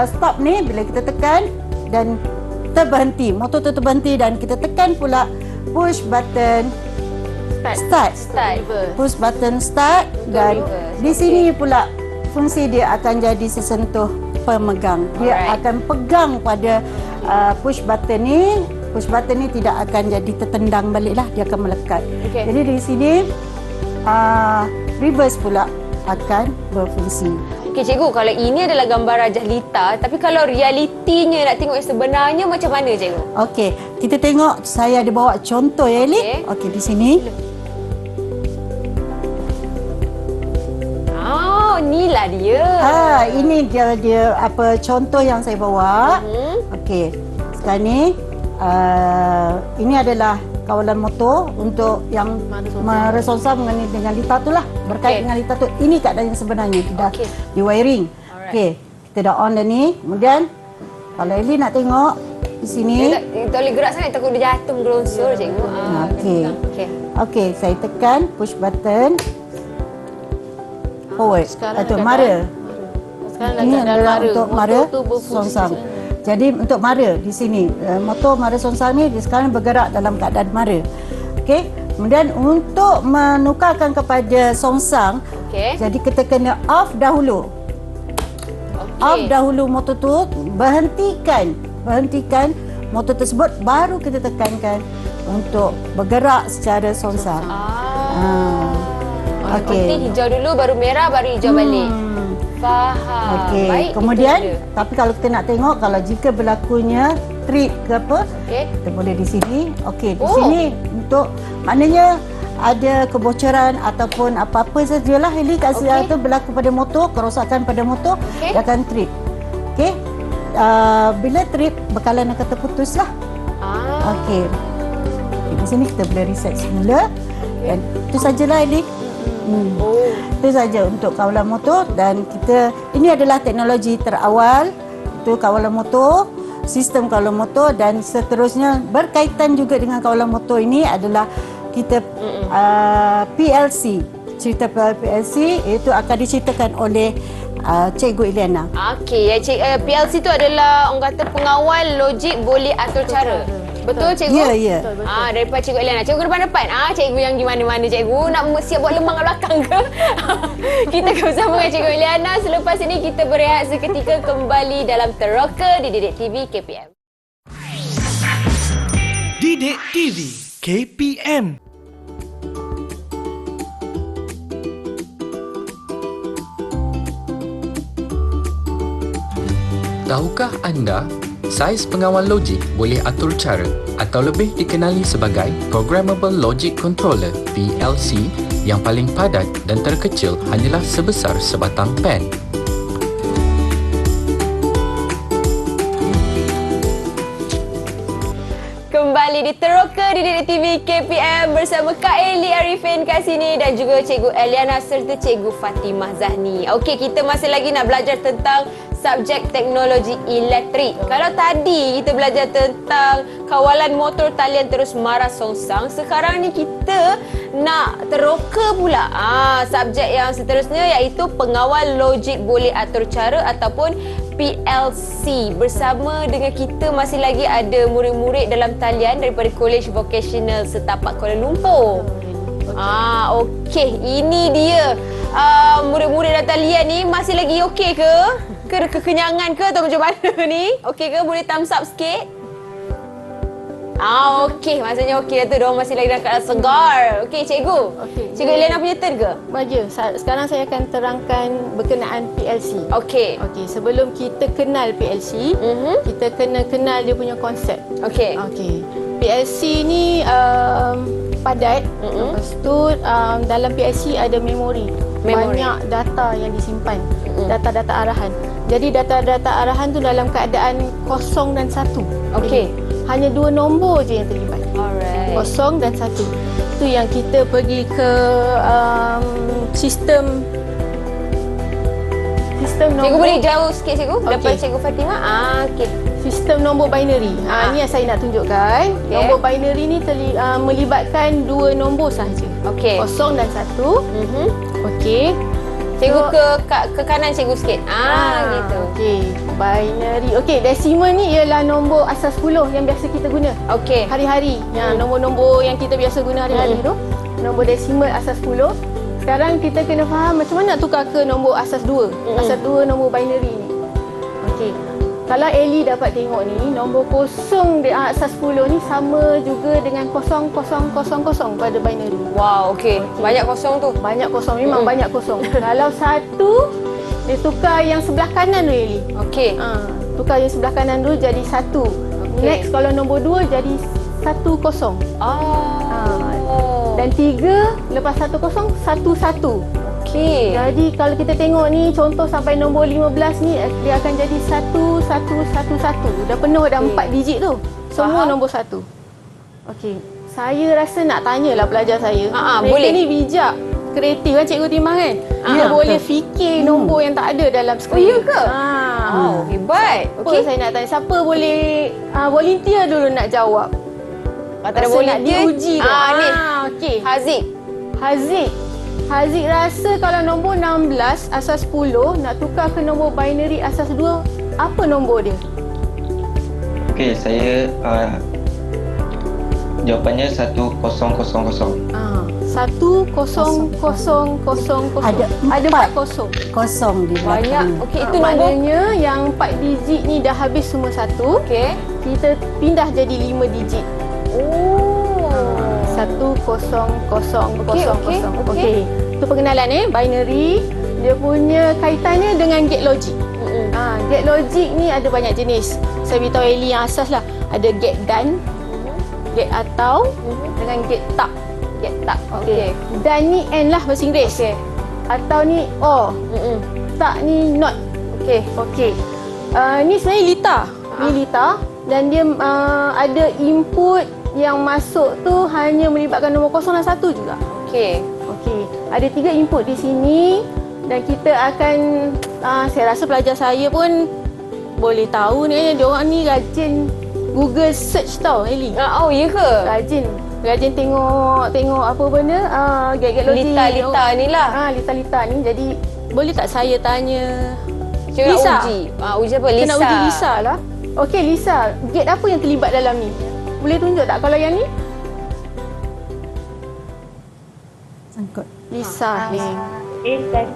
stop ni bila kita tekan dan terberhenti, motor tu terberhenti, dan kita tekan pula push button start. Push button start, dan di sini pula fungsi dia akan jadi sesentuh pemegang. Dia akan pegang pada push button ni. Push button ni tidak akan jadi tertendang baliklah, dia akan melekat. Jadi di sini reverse pula akan berfungsi. Okey cikgu, kalau ini adalah gambar Rajah Lita, tapi kalau realitinya nak tengok yang sebenarnya macam mana cikgu? Okey, kita tengok, saya ada bawa contoh ya Eli. Okey, di sini. Oh, inilah dia. Ini dia apa contoh yang saya bawa. Okey, sekarang ni ini adalah kawalan motor untuk yang meresonsa mengenai dengan Lita tu lah, berkait dengan Lita tu. Ini keadaan yang sebenarnya, dah di wiring. Okey, kita dah on dah ni. Kemudian kalau Eli nak tengok di sini, tak boleh gerak sangat, takut dia jatuh gerongsor cikgu. Okey, saya tekan push button forward atau mara. Ini adalah untuk mara songsang. Jadi untuk mara di sini, motor mara songsang ni sekarang bergerak dalam keadaan mara. Okey. Kemudian untuk menukarkan kepada songsang, jadi kita kena off dahulu. Off dahulu motor tu, berhentikan motor tersebut, baru kita tekankan untuk bergerak secara songsang. Okey, hijau dulu, baru merah, baru hijau balik. Faham. Okey. Baik, kemudian tapi kalau kita nak tengok, kalau jika berlakunya trip ke apa, kita boleh di sini. Okey, di sini untuk maknanya ada kebocoran ataupun apa-apa sajalah Heli kat sini tu berlaku pada motor, kerosakan pada motor, dia akan trip. Okey. Bila trip, bekalan akan terputuslah. Okey. Di sini kita boleh reset semula. Dan itu sajalah Heli. Itu saja untuk kawalan motor, dan ini adalah teknologi terawal itu kawalan motor, sistem kawalan motor, dan seterusnya berkaitan juga dengan kawalan motor ini adalah kita PLC. Cerita PLC itu akan diceritakan oleh Cikgu Eliana. Okey, PLC itu adalah orang kata pengawal logik boleh atur cara. Betul cikgu? Ya. Daripada Cikgu Eliana. Cikgu ke depan-depan. Cikgu yang gimana-mana cikgu? Nak siap buat lemang kat belakang ke? Kita akan bersama dengan Cikgu Eliana. Selepas ini kita berehat seketika, kembali dalam Teroka di Didik TV KPM. Didik TV KPM. Tahukah anda, saiz pengawal logik boleh atur cara atau lebih dikenali sebagai Programmable Logic Controller (PLC) yang paling padat dan terkecil hanyalah sebesar sebatang pen. Kembali di Teroka di Didik TV KPM bersama Kak Eli Arifin kat sini dan juga Cikgu Eliana serta Cikgu Fatimah Zahni. Okey, kita masih lagi nak belajar tentang subjek teknologi elektrik. Kalau tadi kita belajar tentang kawalan motor talian terus mara songsang, sekarang ni kita nak teroka pula subjek yang seterusnya, iaitu pengawal logik boleh atur cara ataupun PLC. Bersama dengan kita masih lagi ada murid-murid dalam talian daripada College Vocational Setapak Kuala Lumpur. Okey, ini dia. Murid-murid dalam talian ni masih lagi okey ke? Kekenyangan ke atau macam mana ni? Okey ke? Boleh thumbs up sikit? Okey. Maksudnya okey dah tu. Diorang masih lagi dalam keadaan segar. Okey, cikgu. Cikgu Eliana punya turn ke? Baja. Sekarang saya akan terangkan berkenaan PLC. Okey. Sebelum kita kenal PLC, kita kena kenal dia punya konsep. Okey. PLC ni padat. Lepas tu dalam PLC ada memori. Banyak data yang disimpan. Data-data arahan. Jadi data-data arahan tu dalam keadaan 0 dan 1. Okey. Hanya 2 nombor je yang terlibat. Alright. 0 dan 1. Itu yang kita pergi ke sistem nombor. Cikgu boleh jauh sikit cikgu? Dapat Cikgu Fatimah? Okey. sistem nombor binary. Ni yang saya nak tunjukkan. Nombor binary ni melibatkan dua nombor sahaja. Okey. 0 dan 1. Okey. Cikgu ke kanan cikgu sikit. Gitu. Okey. Binary. Okey, decimal ni ialah nombor asas 10 yang biasa kita guna. Okey. Hari-hari. Nombor-nombor yang kita biasa guna hari-hari tu. Nombor decimal asas 10. Sekarang kita kena faham macam mana nak tukar ke nombor asas 2. Asas 2 nombor binary ni. Okey. Kalau Ellie dapat tengok ni, nombor 0 di asas 10 ni sama juga dengan 0000 pada binary. Wow, okey. Banyak kosong tu. Banyak kosong, memang banyak kosong. Kalau 1, dia tukar yang sebelah kanan tu Ellie. Okey. Tukar yang sebelah kanan tu jadi 1. Next kalau nombor 2 jadi 10. Dan 3 lepas 10 11. Okey. Jadi kalau kita tengok ni contoh sampai nombor 15 ni dia akan jadi 1111. Dah penuh dah 4 digit tu. Semua nombor 1. Okey. Saya rasa nak tanyalah pelajar saya. Mereka boleh. ni bijak, kreatif kan Cikgu Timah kan? Dia boleh fikir nombor yang tak ada dalam skrin. Oh, ya ke? Hebat. Okey, saya nak tanya siapa boleh volunteer dulu nak jawab. Kalau tak ada Rasa nak volunteer diuji tu. ni. Okey. Haziq. Haziq rasa kalau nombor 16 asas 10 nak tukar ke nombor binary asas 2, apa nombor dia? Okey, saya jawapannya 1000. 100000. Ada Ada 4 kosong. Kosong di Banyak. belakang. Okey, itu nombor. Maknanya yang 4 digit ni dah habis semua 1. Okey. Kita pindah jadi 5 digit. 100000. Okey. Itu pengenalan binary. Dia punya kaitannya dengan gate logic. Gate logic ni ada banyak jenis. Saya beritahu Ellie yang asas lah. Ada gate dan, gate atau, dengan gate tak. Gate tak. Okey. Dan ni and lah bahasa Inggeris. Okey. Atau ni or. Tak ni not. Okey. Ni sebenarnya lita. Ni lita. Dan dia ada input yang masuk tu hanya melibatkan nombor 0 dan 1 juga. Okey. Ada 3 input di sini dan kita akan saya rasa pelajar saya pun boleh tahu ni dia orang ni rajin Google search tau Ellie. Oh, ya ke? Rajin tengok apa benda gate logic. Lita ni lah. Lita ni. Jadi boleh tak saya tanya Cikgu Lisa? nak uji. Uji apa? Lisa. Kita nak uji Lisa lah. Okey Lisa, gate apa yang terlibat dalam ni? Boleh tunjuk tak kalau yang ni? Sangkut. Lisa ni. Dan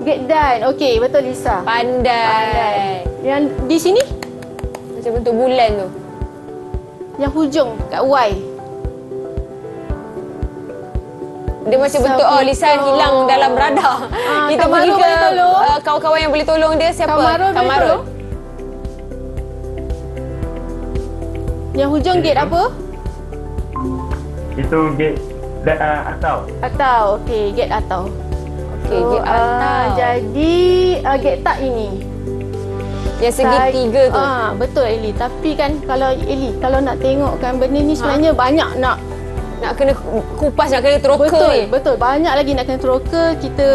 Gate dan. Okey, betul Lisa. Pandai. Yang di sini? Macam bentuk bulan tu. Yang hujung kat Y. Dia macam bentuk lisan hilang dalam radar. Kita pergi Kamarul ke boleh tolong? kawan-kawan yang boleh tolong dia siapa? Kamarul boleh tolong? Yang hujung gate apa? Itu gate atau. Okey, gate atau. Okey, gate atau. Jadi gate tak ini. Yang segitiga tu. Betul Ellie. Tapi kan kalau Ellie, kalau nak tengokkan benda ni sebenarnya banyak nak kena kupas, nak kena teroka. Betul. Banyak lagi nak kena teroka. Kita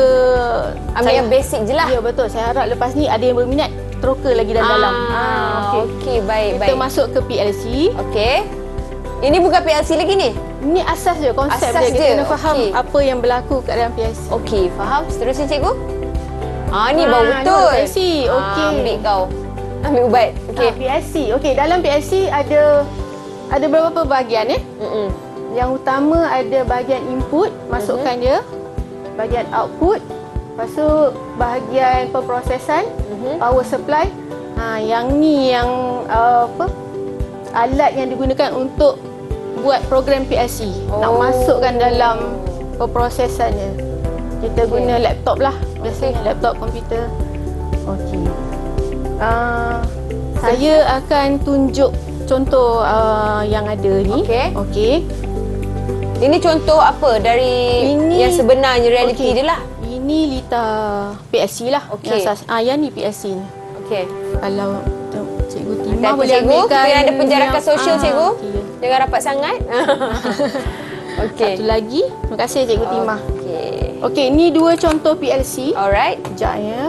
ambil yang basic je lah. Ya, betul. Saya harap lepas ni ada yang berminat teroka lagi dalam. Okey, baik. Kita masuk ke PLC. Okey. Ini bukan PLC lagi ni? Ini asas je, konsep asas je. Kita kena faham apa yang berlaku kat dalam PLC. Okey, faham. Seterusnya cikgu? Ni baru betul. PLC. Okey. Ambil kau. Ambil ubat. Okey. PLC. Okey, dalam PLC ada beberapa bahagian Yang utama ada bahagian input, masukkan dia. Bahagian output. Lepas tu bahagian pemprosesan, power supply. Yang ni yang alat yang digunakan untuk buat program PLC. Nak masukkan dalam pemprosesannya. Kita guna laptop lah. Biasanya laptop komputer. Okey. Saya akan tunjuk contoh yang ada ni. Okey. Ini contoh apa dari yang sebenarnya realiti dia lah? Ini lita PLC lah. Okey. Yang ni PLC ni. Okey. Kalau Cikgu Timah boleh cikgu, ambilkan. kita ada penjarakan sosial cikgu. Okay. Jangan rapat sangat. Okey. Satu lagi. Terima kasih Cikgu Timah. Okey. Okey, ni 2 contoh PLC. Alright. Sekejap ya.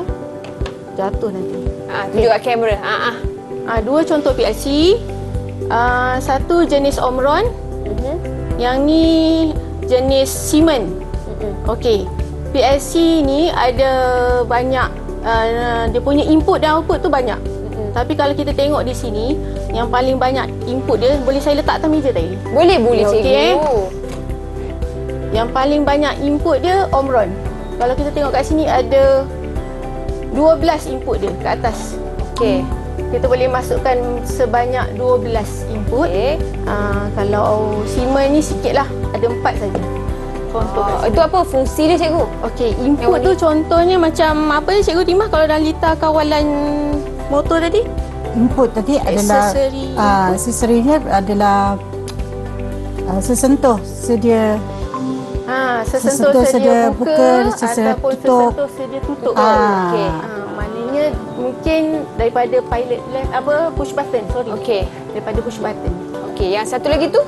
Jatuh nanti. Tunjuk kat kamera. Dua contoh PLC. Satu jenis Omron. Yang ni jenis Siemens. Okey. PLC ni ada banyak dia punya input dan output tu banyak. Tapi kalau kita tengok di sini, yang paling banyak input dia, boleh saya letak atas meja tadi? Boleh cikgu. Yang paling banyak input dia Omron. Kalau kita tengok kat sini ada 12 input dia kat atas. Okey. Kita boleh masukkan sebanyak 12 input. Kalau Siemens ni sikitlah, ada 4 saja. Contoh itu apa fungsi dia cikgu? Okey, input tu contohnya macam apa ya Cikgu Timah kalau dalam litar kawalan motor tadi? Input tadi adalah aksesorinya adalah sesentuh sedia. Sesentuh sedia buka sedia ataupun tutup. sesentuh sedia tutup. Okey. Maknanya mungkin daripada pilot push button, Okey. Daripada push button. Okey, yang satu lagi tu?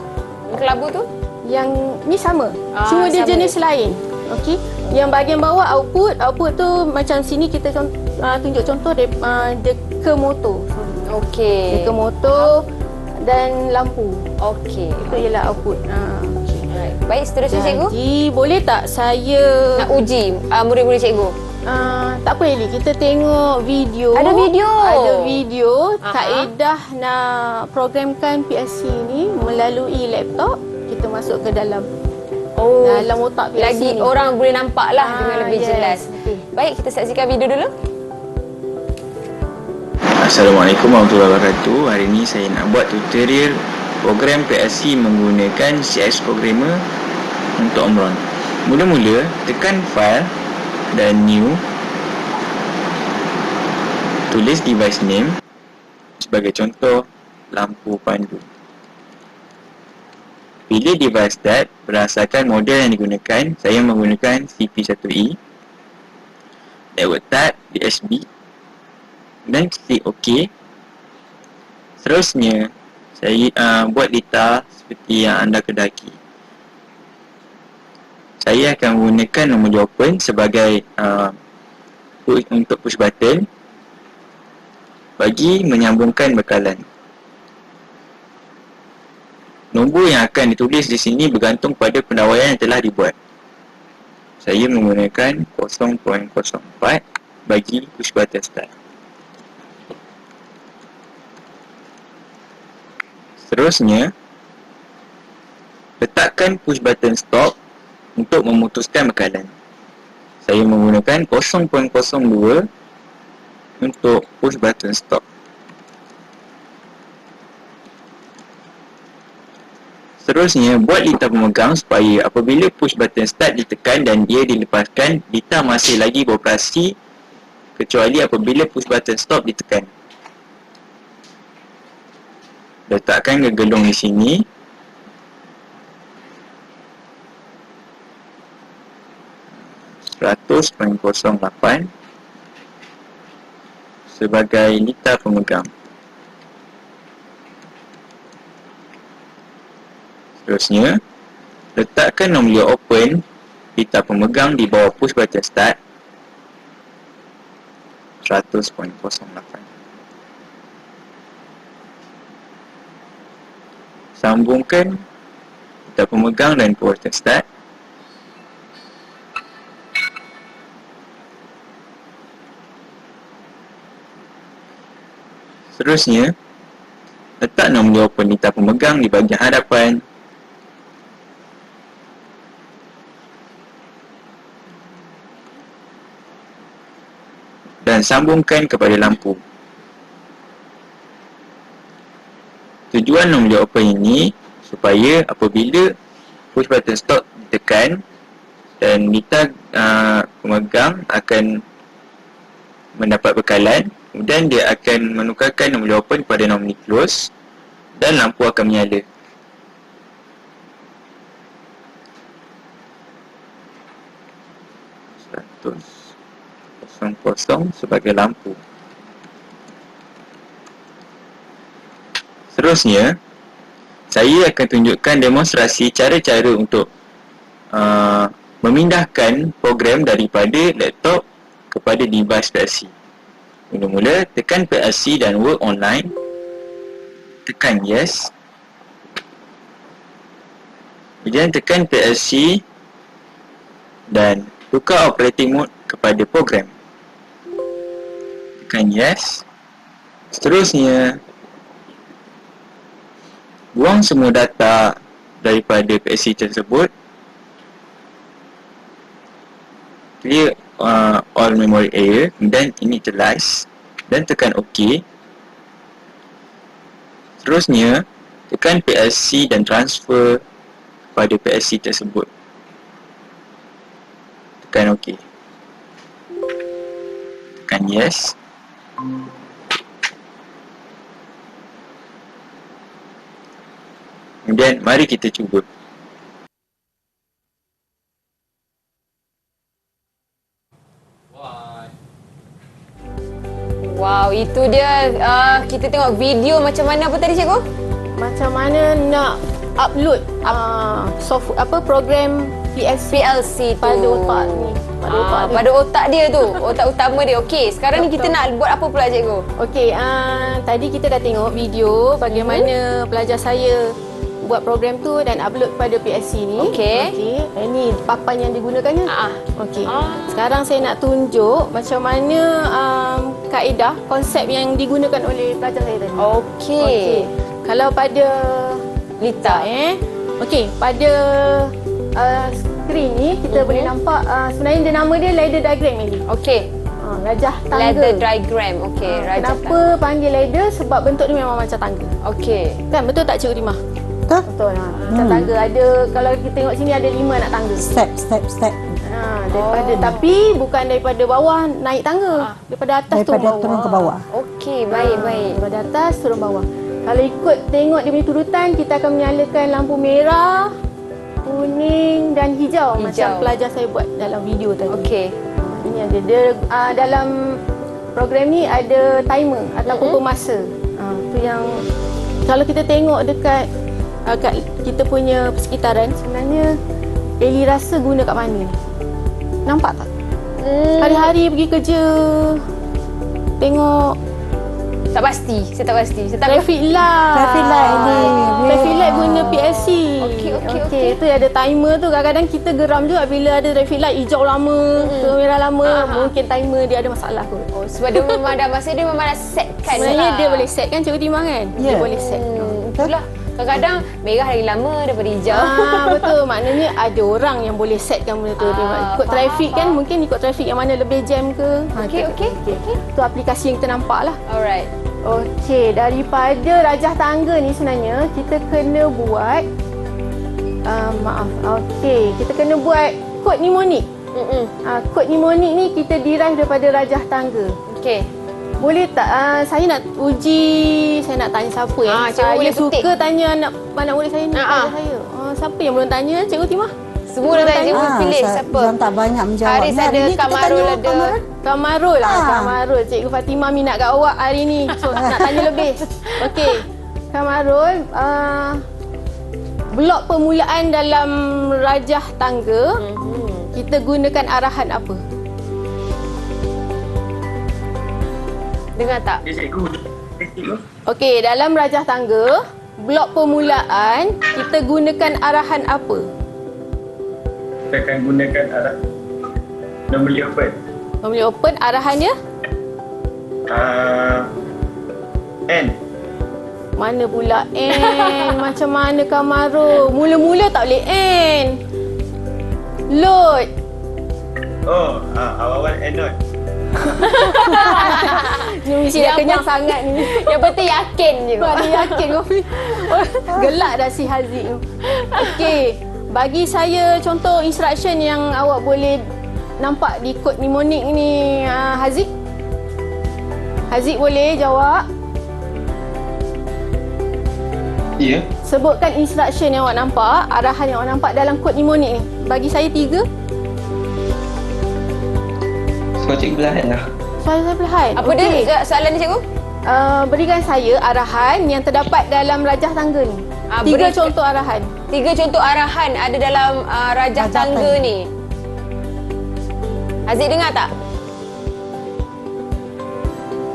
Kelabu tu? Yang ni sama. Cuma dia jenis lain. Okey. Yang bahagian bawah output tu macam sini kita tunjuk contoh dia ke motor. Okey. Dia ke motor dan lampu. Okey. Itu ialah output. Baik, seterusnya cikgu. Jadi boleh tak saya nak uji murid-murid cikgu? Tak apa Eli, kita tengok video. Ada video kaedah nak programkan PLC ni melalui laptop. Kita masuk ke dalam otak PLC lagi ni. Orang boleh nampak lah dengan lebih jelas. Okay. Baik, kita saksikan video dulu. Assalamualaikum warahmatullahi wabarakatuh. Hari ini saya nak buat tutorial program PLC menggunakan CS Programmer untuk Omron. Mula-mula tekan file dan new, tulis device name, sebagai contoh lampu pandu. Pilih device type berdasarkan model yang digunakan. Saya menggunakan CP1E. Network type DSB dan klik OK. Seterusnya saya buat data seperti yang anda kedaki. Saya akan menggunakan nombor jawapan sebagai untuk push button bagi menyambungkan bekalan. Nombor yang akan ditulis di sini bergantung pada pendawaian yang telah dibuat. Saya menggunakan 0.04 bagi push button start. Seterusnya, letakkan push button stop untuk memutuskan bekalan. Saya menggunakan 0.02 untuk push button stop. Seterusnya, buat litar pemegang supaya apabila push button start ditekan dan dia dilepaskan, litar masih lagi beroperasi kecuali apabila push button stop ditekan. Letakkan gegelung di sini. .08 sebagai litar pemegang. Seterusnya, letakkan nombor open litar pemegang di bawah push button start 100.08. Sambungkan litar pemegang dan push button start. Seterusnya, letak nombor open litar pemegang di bahagian hadapan. Dan sambungkan kepada lampu. Tujuan nombor open ini supaya apabila push button stop ditekan dan litar pemegang akan mendapat bekalan, kemudian dia akan menukarkan nombor open kepada nombor close dan lampu akan menyala. Kosong sebagai lampu. Seterusnya, saya akan tunjukkan demonstrasi cara-cara untuk memindahkan program daripada laptop kepada device PLC. Mula-mula tekan PLC dan work online tekan yes. Kemudian tekan PLC dan tukar operating mode kepada program. Tekan yes. Seterusnya, buang semua data daripada PLC tersebut. Clear all memory area, kemudian initialize dan tekan OK. Seterusnya, tekan PLC dan transfer pada PLC tersebut. Tekan OK. Tekan yes. Kemudian mari kita cuba. Wow, itu dia kita tengok video macam mana apa tadi cikgu? Macam mana nak upload program PLC tu pada otak ni. Pada otak dia tu, otak utama dia. Okey, sekarang ni kita nak buat apa pula cikgu? Okey, tadi kita dah tengok video bagaimana pelajar saya buat program tu dan upload pada PLC ni. Okey. Ini papan yang digunakannya. Okey. Sekarang saya nak tunjuk macam mana kaedah, konsep yang digunakan oleh pelajar saya tadi. Okey. Kalau pada Lita okey, pada skrin ni kita boleh nampak sebenarnya dia nama dia ladder diagram ni. Okey. Rajah tangga. Ladder diagram. Okey, rajah kenapa panggil ladder? Sebab bentuk dia memang macam tangga. Okey. Kan betul tak Cikgu Rimah? Betul. Macam tangga ada, kalau kita tengok sini ada 5 anak tangga. Step. Daripada tapi bukan daripada bawah naik tangga. Daripada atas turun ke bawah. Okey, baik. Daripada atas turun bawah. Kalau ikut tengok dia punya turutan, kita akan menyalakan lampu merah, kuning dan hijau. Macam pelajar saya buat dalam video tadi. Okey. Ini ada dia dalam program ni ada timer ataupun pemasa. Tu yang kalau kita tengok dekat kat kita punya persekitaran, sebenarnya Eli rasa guna kat mana ni? Nampak tak? Hari-hari pergi kerja tengok tak pasti. Saya tak pasti. Traffic light ni. Traffic light guna PLC. Okey. Itu ada timer tu. Kadang-kadang kita geram juga bila ada traffic light hijau lama, merah lama. Mungkin timer dia ada masalah kot. Sebab dia memang dah masa dia memang dah set kan. Sebenarnya dia boleh set kan Cikgu Timah kan? Dia boleh set. Itulah. Kadang-kadang merah lagi lama daripada hijau. Betul. Maknanya ada orang yang boleh setkan benda tu. Ikut trafik kan, mungkin ikut trafik yang mana lebih jam ke. Okey. Itu aplikasi yang kita nampak lah. Alright. Okey, daripada rajah tangga ni sebenarnya kita kena buat kita kena buat kod mnemonik. Kod mnemonik ni kita derive daripada rajah tangga. Okey. Boleh tak saya nak uji, saya nak tanya siapa saya suka tanya anak murid saya ni, saya. Siapa yang belum tanya Cikgu Timah? Semua dah tanya, cikgu pilih siapa. Jangan tak banyak menjawab. Haris ada, Kamarul ada. Kamarul. Cikgu Fatimah minat kat awak hari ni. So nak tanya lebih. Okey. Kamarul, blok permulaan dalam rajah tangga kita gunakan arahan apa? Dengar tak? Ya, cikgu. Okey, dalam rajah tangga, blok permulaan kita gunakan arahan apa? Kita akan gunakan arah normally open. Normally open, arahannya? N. Mana pula N? Macam mana Kamarul? Mula-mula tak boleh N. Load. Awal-awal N not. Ni mesti dah kenyang sangat ni. Yang penting yakin je. Dia yakin kopi. Gelak dah si Haziq tu. Okey. Bagi saya contoh instruction yang awak boleh nampak di kod mnemonik ni, Haziq. Haziq boleh jawab? Ya. Sebutkan instruction yang awak nampak, arahan yang awak nampak dalam kod mnemonik ni. Bagi saya 3. Soal cikgu belahan lah. Soalan saya perlahan. Apa dia soalan ni cikgu? Berikan saya arahan yang terdapat dalam rajah tangga ni. 3 contoh arahan. 3 contoh arahan ada dalam rajah tangga ni. Haziq dengar tak?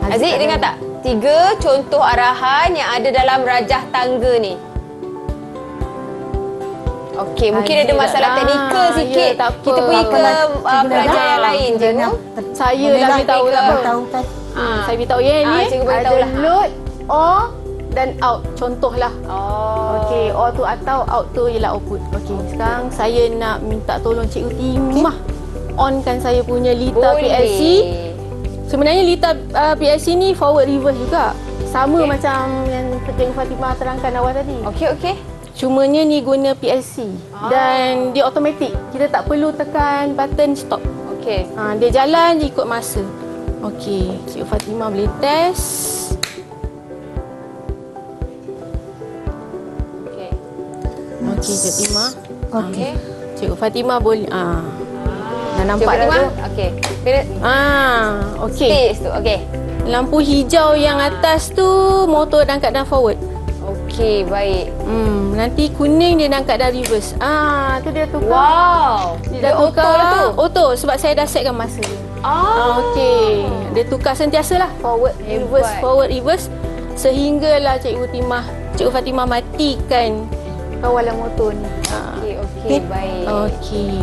Haziq dengar tak? 3 contoh arahan yang ada dalam rajah tangga ni. Okey, mungkin ada masalah teknikal sikit. tak apa. Kita pergi ke pelajar yang lain, cikgu. Saya lah beritahu lah. Saya beritahu ya ni. Cikgu beritahu Ada lah. load, or dan out. Contohlah. Oh. Okey, or tu atau out tu ialah output. Okey, sekarang saya nak minta tolong Cikgu Timah onkan saya punya Lita PLC. Sebenarnya Lita PLC ni forward reverse juga. Sama macam yang Cikgu Fatimah terangkan awal tadi. Okey. Cumanya ni guna PLC dan dia automatik. Kita tak perlu tekan button stop. Okey. Dia jalan je ikut masa. Okey, Cikgu Fatimah boleh test. Okey. Okey, Cikgu Fatimah. Okey. Cikgu Fatimah boleh dah nampak Cikgu dah tu? Fatimah? Okey. Okey. Stage tu. Okey. Lampu hijau yang atas tu motor dalam keadaan forward. Okey, baik. Nanti kuning dia dalam keadaan reverse. Tu dia tukar. Wow. Dia dah tukar auto tu. Auto sebab saya dah setkan masa dia. Okey. Dia tukar sentiasalah forward, reverse, forward, reverse sehinggalah Cikgu Fatimah matikan kawalan motor ni. Okey, baik. Okey.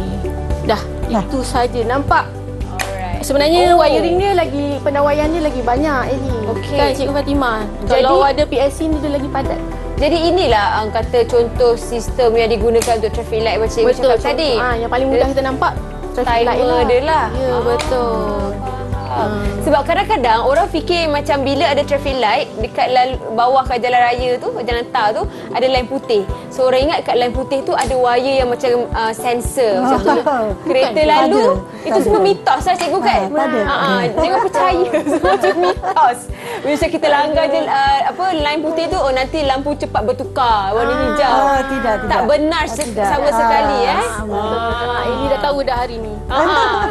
Dah, itu saja. Nampak? Alright. Sebenarnya wiring dia lagi, pendawaian dia lagi banyak ni. Okey. Kan Cikgu Fatimah? Kalau ada PLC ni dia lagi padat. Jadi inilah kata contoh sistem yang digunakan untuk traffic light macam cikgu cakap tadi. Yang paling mudah kita nampak traffic light timer dia lah. Ya, betul. Sebab kadang-kadang orang fikir macam bila ada traffic light dekat bawah kat jalan raya tu, jalan tar tu ada line putih. So orang ingat kat line putih tu ada wire yang macam sensor macam tu. Kereta lalu itu semua mitos lah cikgu kan. Jangan percaya semua tu mitos. Bila kita langgar je line putih tu, nanti lampu cepat bertukar warna hijau. Tidak. Tak benar sama sekali Ini dah tahu dah hari ni.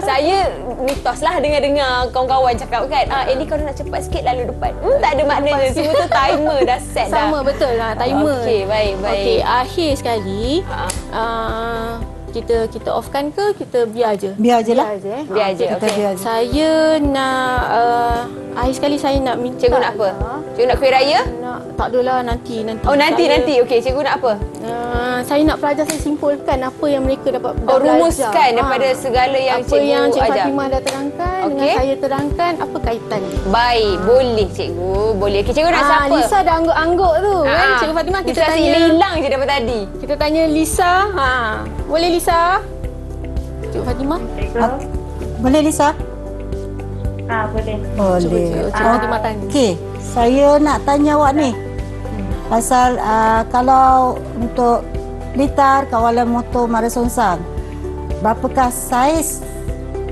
Saya mitos lah dengar-dengar kawan-kawan cakap kan, Eli kalau nak cepat sikit lalu depan. Tak ada maknanya. Semua tu timer dah set dah. Sama betul lah timer. Okey, baik. Okey, akhir sekali kita offkan ke kita biar je? Biar je lah. Biar je. Okey. Saya nak akhir sekali saya nak minta. Cikgu nak apa? Cikgu nak kuih raya? Tak adalah nanti. Oh, nanti. Okey, cikgu nak apa? Saya nak pelajar saya simpulkan apa yang mereka dapat belajar. Rumuskan daripada segala yang apa cikgu yang Cikgu ajar. Fatimah dah terangkan dengan saya terangkan apa kaitan. Baik, boleh cikgu. Boleh. Okey, cikgu nak siapa? Lisa dah angguk-angguk tu kan. Cikgu Fatimah kita Lisa tanya. hilang je daripada tadi. Kita tanya Lisa. Boleh Lisa? Cikgu Fatimah? Boleh Lisa? Boleh. Boleh. Cikgu Fatimah tanya. Okey, saya nak tanya awak ni. Pasal kalau untuk Blitar kawalan motor Mara Songsang, berapakah saiz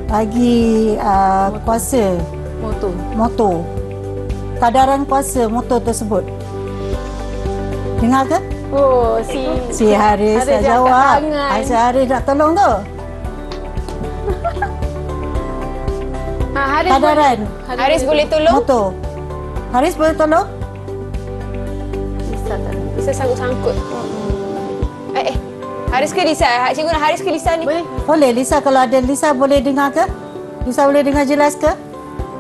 bagi kuasa motor? Kadaran kuasa motor tersebut. Dengar ke? Oh, si Haris dah jawab. Si Haris nak tolong tu. Haris boleh tolong? Motor. Haris boleh tolong? Lisa sangkut-sangkut. Haris ke Lisa? Cikgu nak Haris ke Lisa ni? Boleh Lisa, kalau ada Lisa boleh dengar ke? Lisa boleh dengar jelas ke?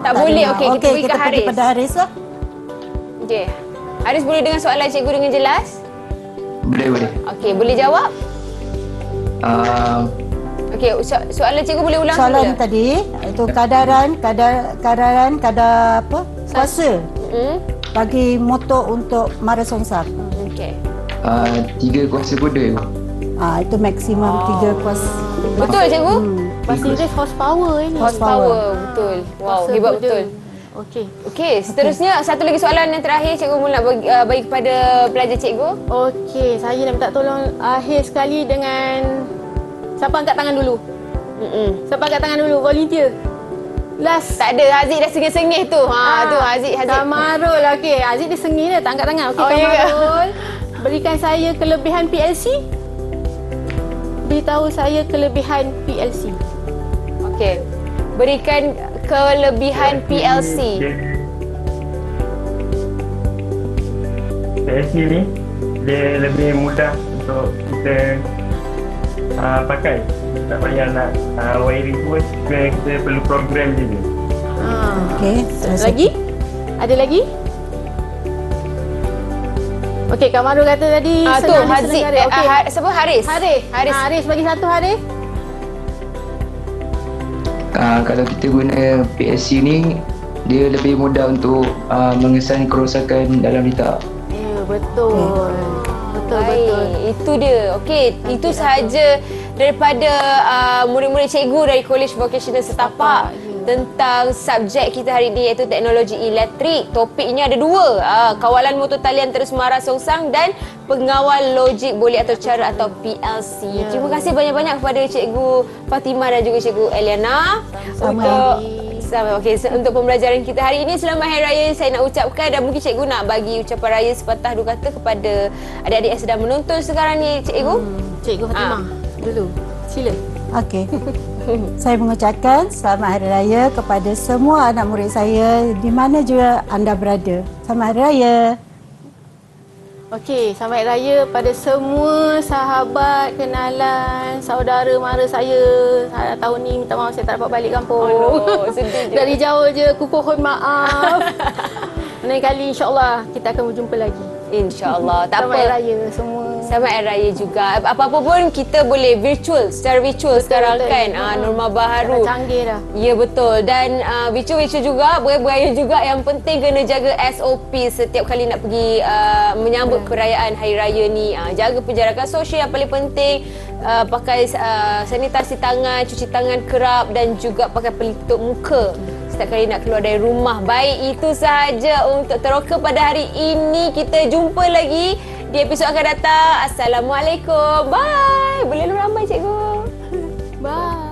Tak boleh. Okey, kita pergi ke Haris. Pergi pada Haris lah. Okey. Haris boleh dengar soalan cikgu dengan jelas? Boleh. Okey, boleh jawab? Okey, soalan cikgu boleh ulang soalan tadi itu kadar apa? Kuasa. Bagi motor untuk Mara Songsang. Okey. 3 kuasa kuda. Itu maksimum 3 kuasa. Betul cikgu? Pasti dia horsepower ini. Horsepower, betul. Wow, hebat betul. Okey, seterusnya satu lagi soalan yang terakhir cikgu nak bagi kepada pelajar cikgu. Okey, saya nak minta tolong akhir sekali dengan siapa angkat tangan dulu? Siapa angkat tangan dulu? Volunteer. Last. Tak ada, Haziq dah sengih-sengih tu. Tu Haziq. Kamarul, okey. Haziq dia sengih dia, tak angkat tangan. Okey, Kamarul. Berikan saya kelebihan PLC. Beritahu saya kelebihan PLC. Okey. Berikan kelebihan PLC. PLC ni dia lebih mudah untuk kita pakai. Tak payah nak wiring pun, kita perlu program je. Okey. Lagi? Ada lagi? Okey, Kak Maru kata tadi Tu Haziq. Siapa? Haris. Haris bagi satu Haris. Kalau kita guna PSC ni, dia lebih mudah untuk mengesan kerosakan dalam litar. Ya, betul. Betul. Itu dia. Okey, itu sahaja daripada murid-murid cikgu dari College Vocational Setapak tentang subjek kita hari ini, iaitu teknologi elektrik. Topiknya ada dua, kawalan motor talian terus marah songsang dan pengawal logik boleh atur cara atau PLC. Terima kasih banyak-banyak kepada Cikgu Fatimah dan juga Cikgu Eliana untuk pembelajaran kita hari ini. Selamat Hari Raya saya nak ucapkan, dan mungkin cikgu nak bagi ucapan raya sepatah dua kata kepada adik-adik yang sedang menonton sekarang ni, cikgu. Cikgu Fatimah dulu. Sila. Okey. Saya mengucapkan selamat Hari Raya kepada semua anak murid saya di mana juga anda berada. Selamat Hari Raya. Okey, selamat Hari Raya pada semua sahabat, kenalan, saudara mara saya. Tahun ni minta maaf saya tak dapat balik kampung. Sedih je. Dari jauh je, kukuhon maaf. Lain kali insya-Allah kita akan berjumpa lagi. InsyaAllah. Tak apa. Selamat Hari Raya semua. Selamat Hari Raya juga. Apa-apa pun kita boleh secara virtual sekarang kan. Norma baharu. Canggih dah. Ya, betul. Dan virtual juga, beraya juga. Yang penting kena jaga SOP setiap kali nak pergi menyambut perayaan Hari Raya ni. Jaga penjarakan sosial yang paling penting. Pakai sanitasi tangan, cuci tangan kerap dan juga pakai pelitup muka setiap kali nak keluar dari rumah. Baik, itu sahaja untuk Teroka pada hari ini. Kita jumpa lagi di episod akan datang. Assalamualaikum. Bye. Boleh ramai cikgu. Bye.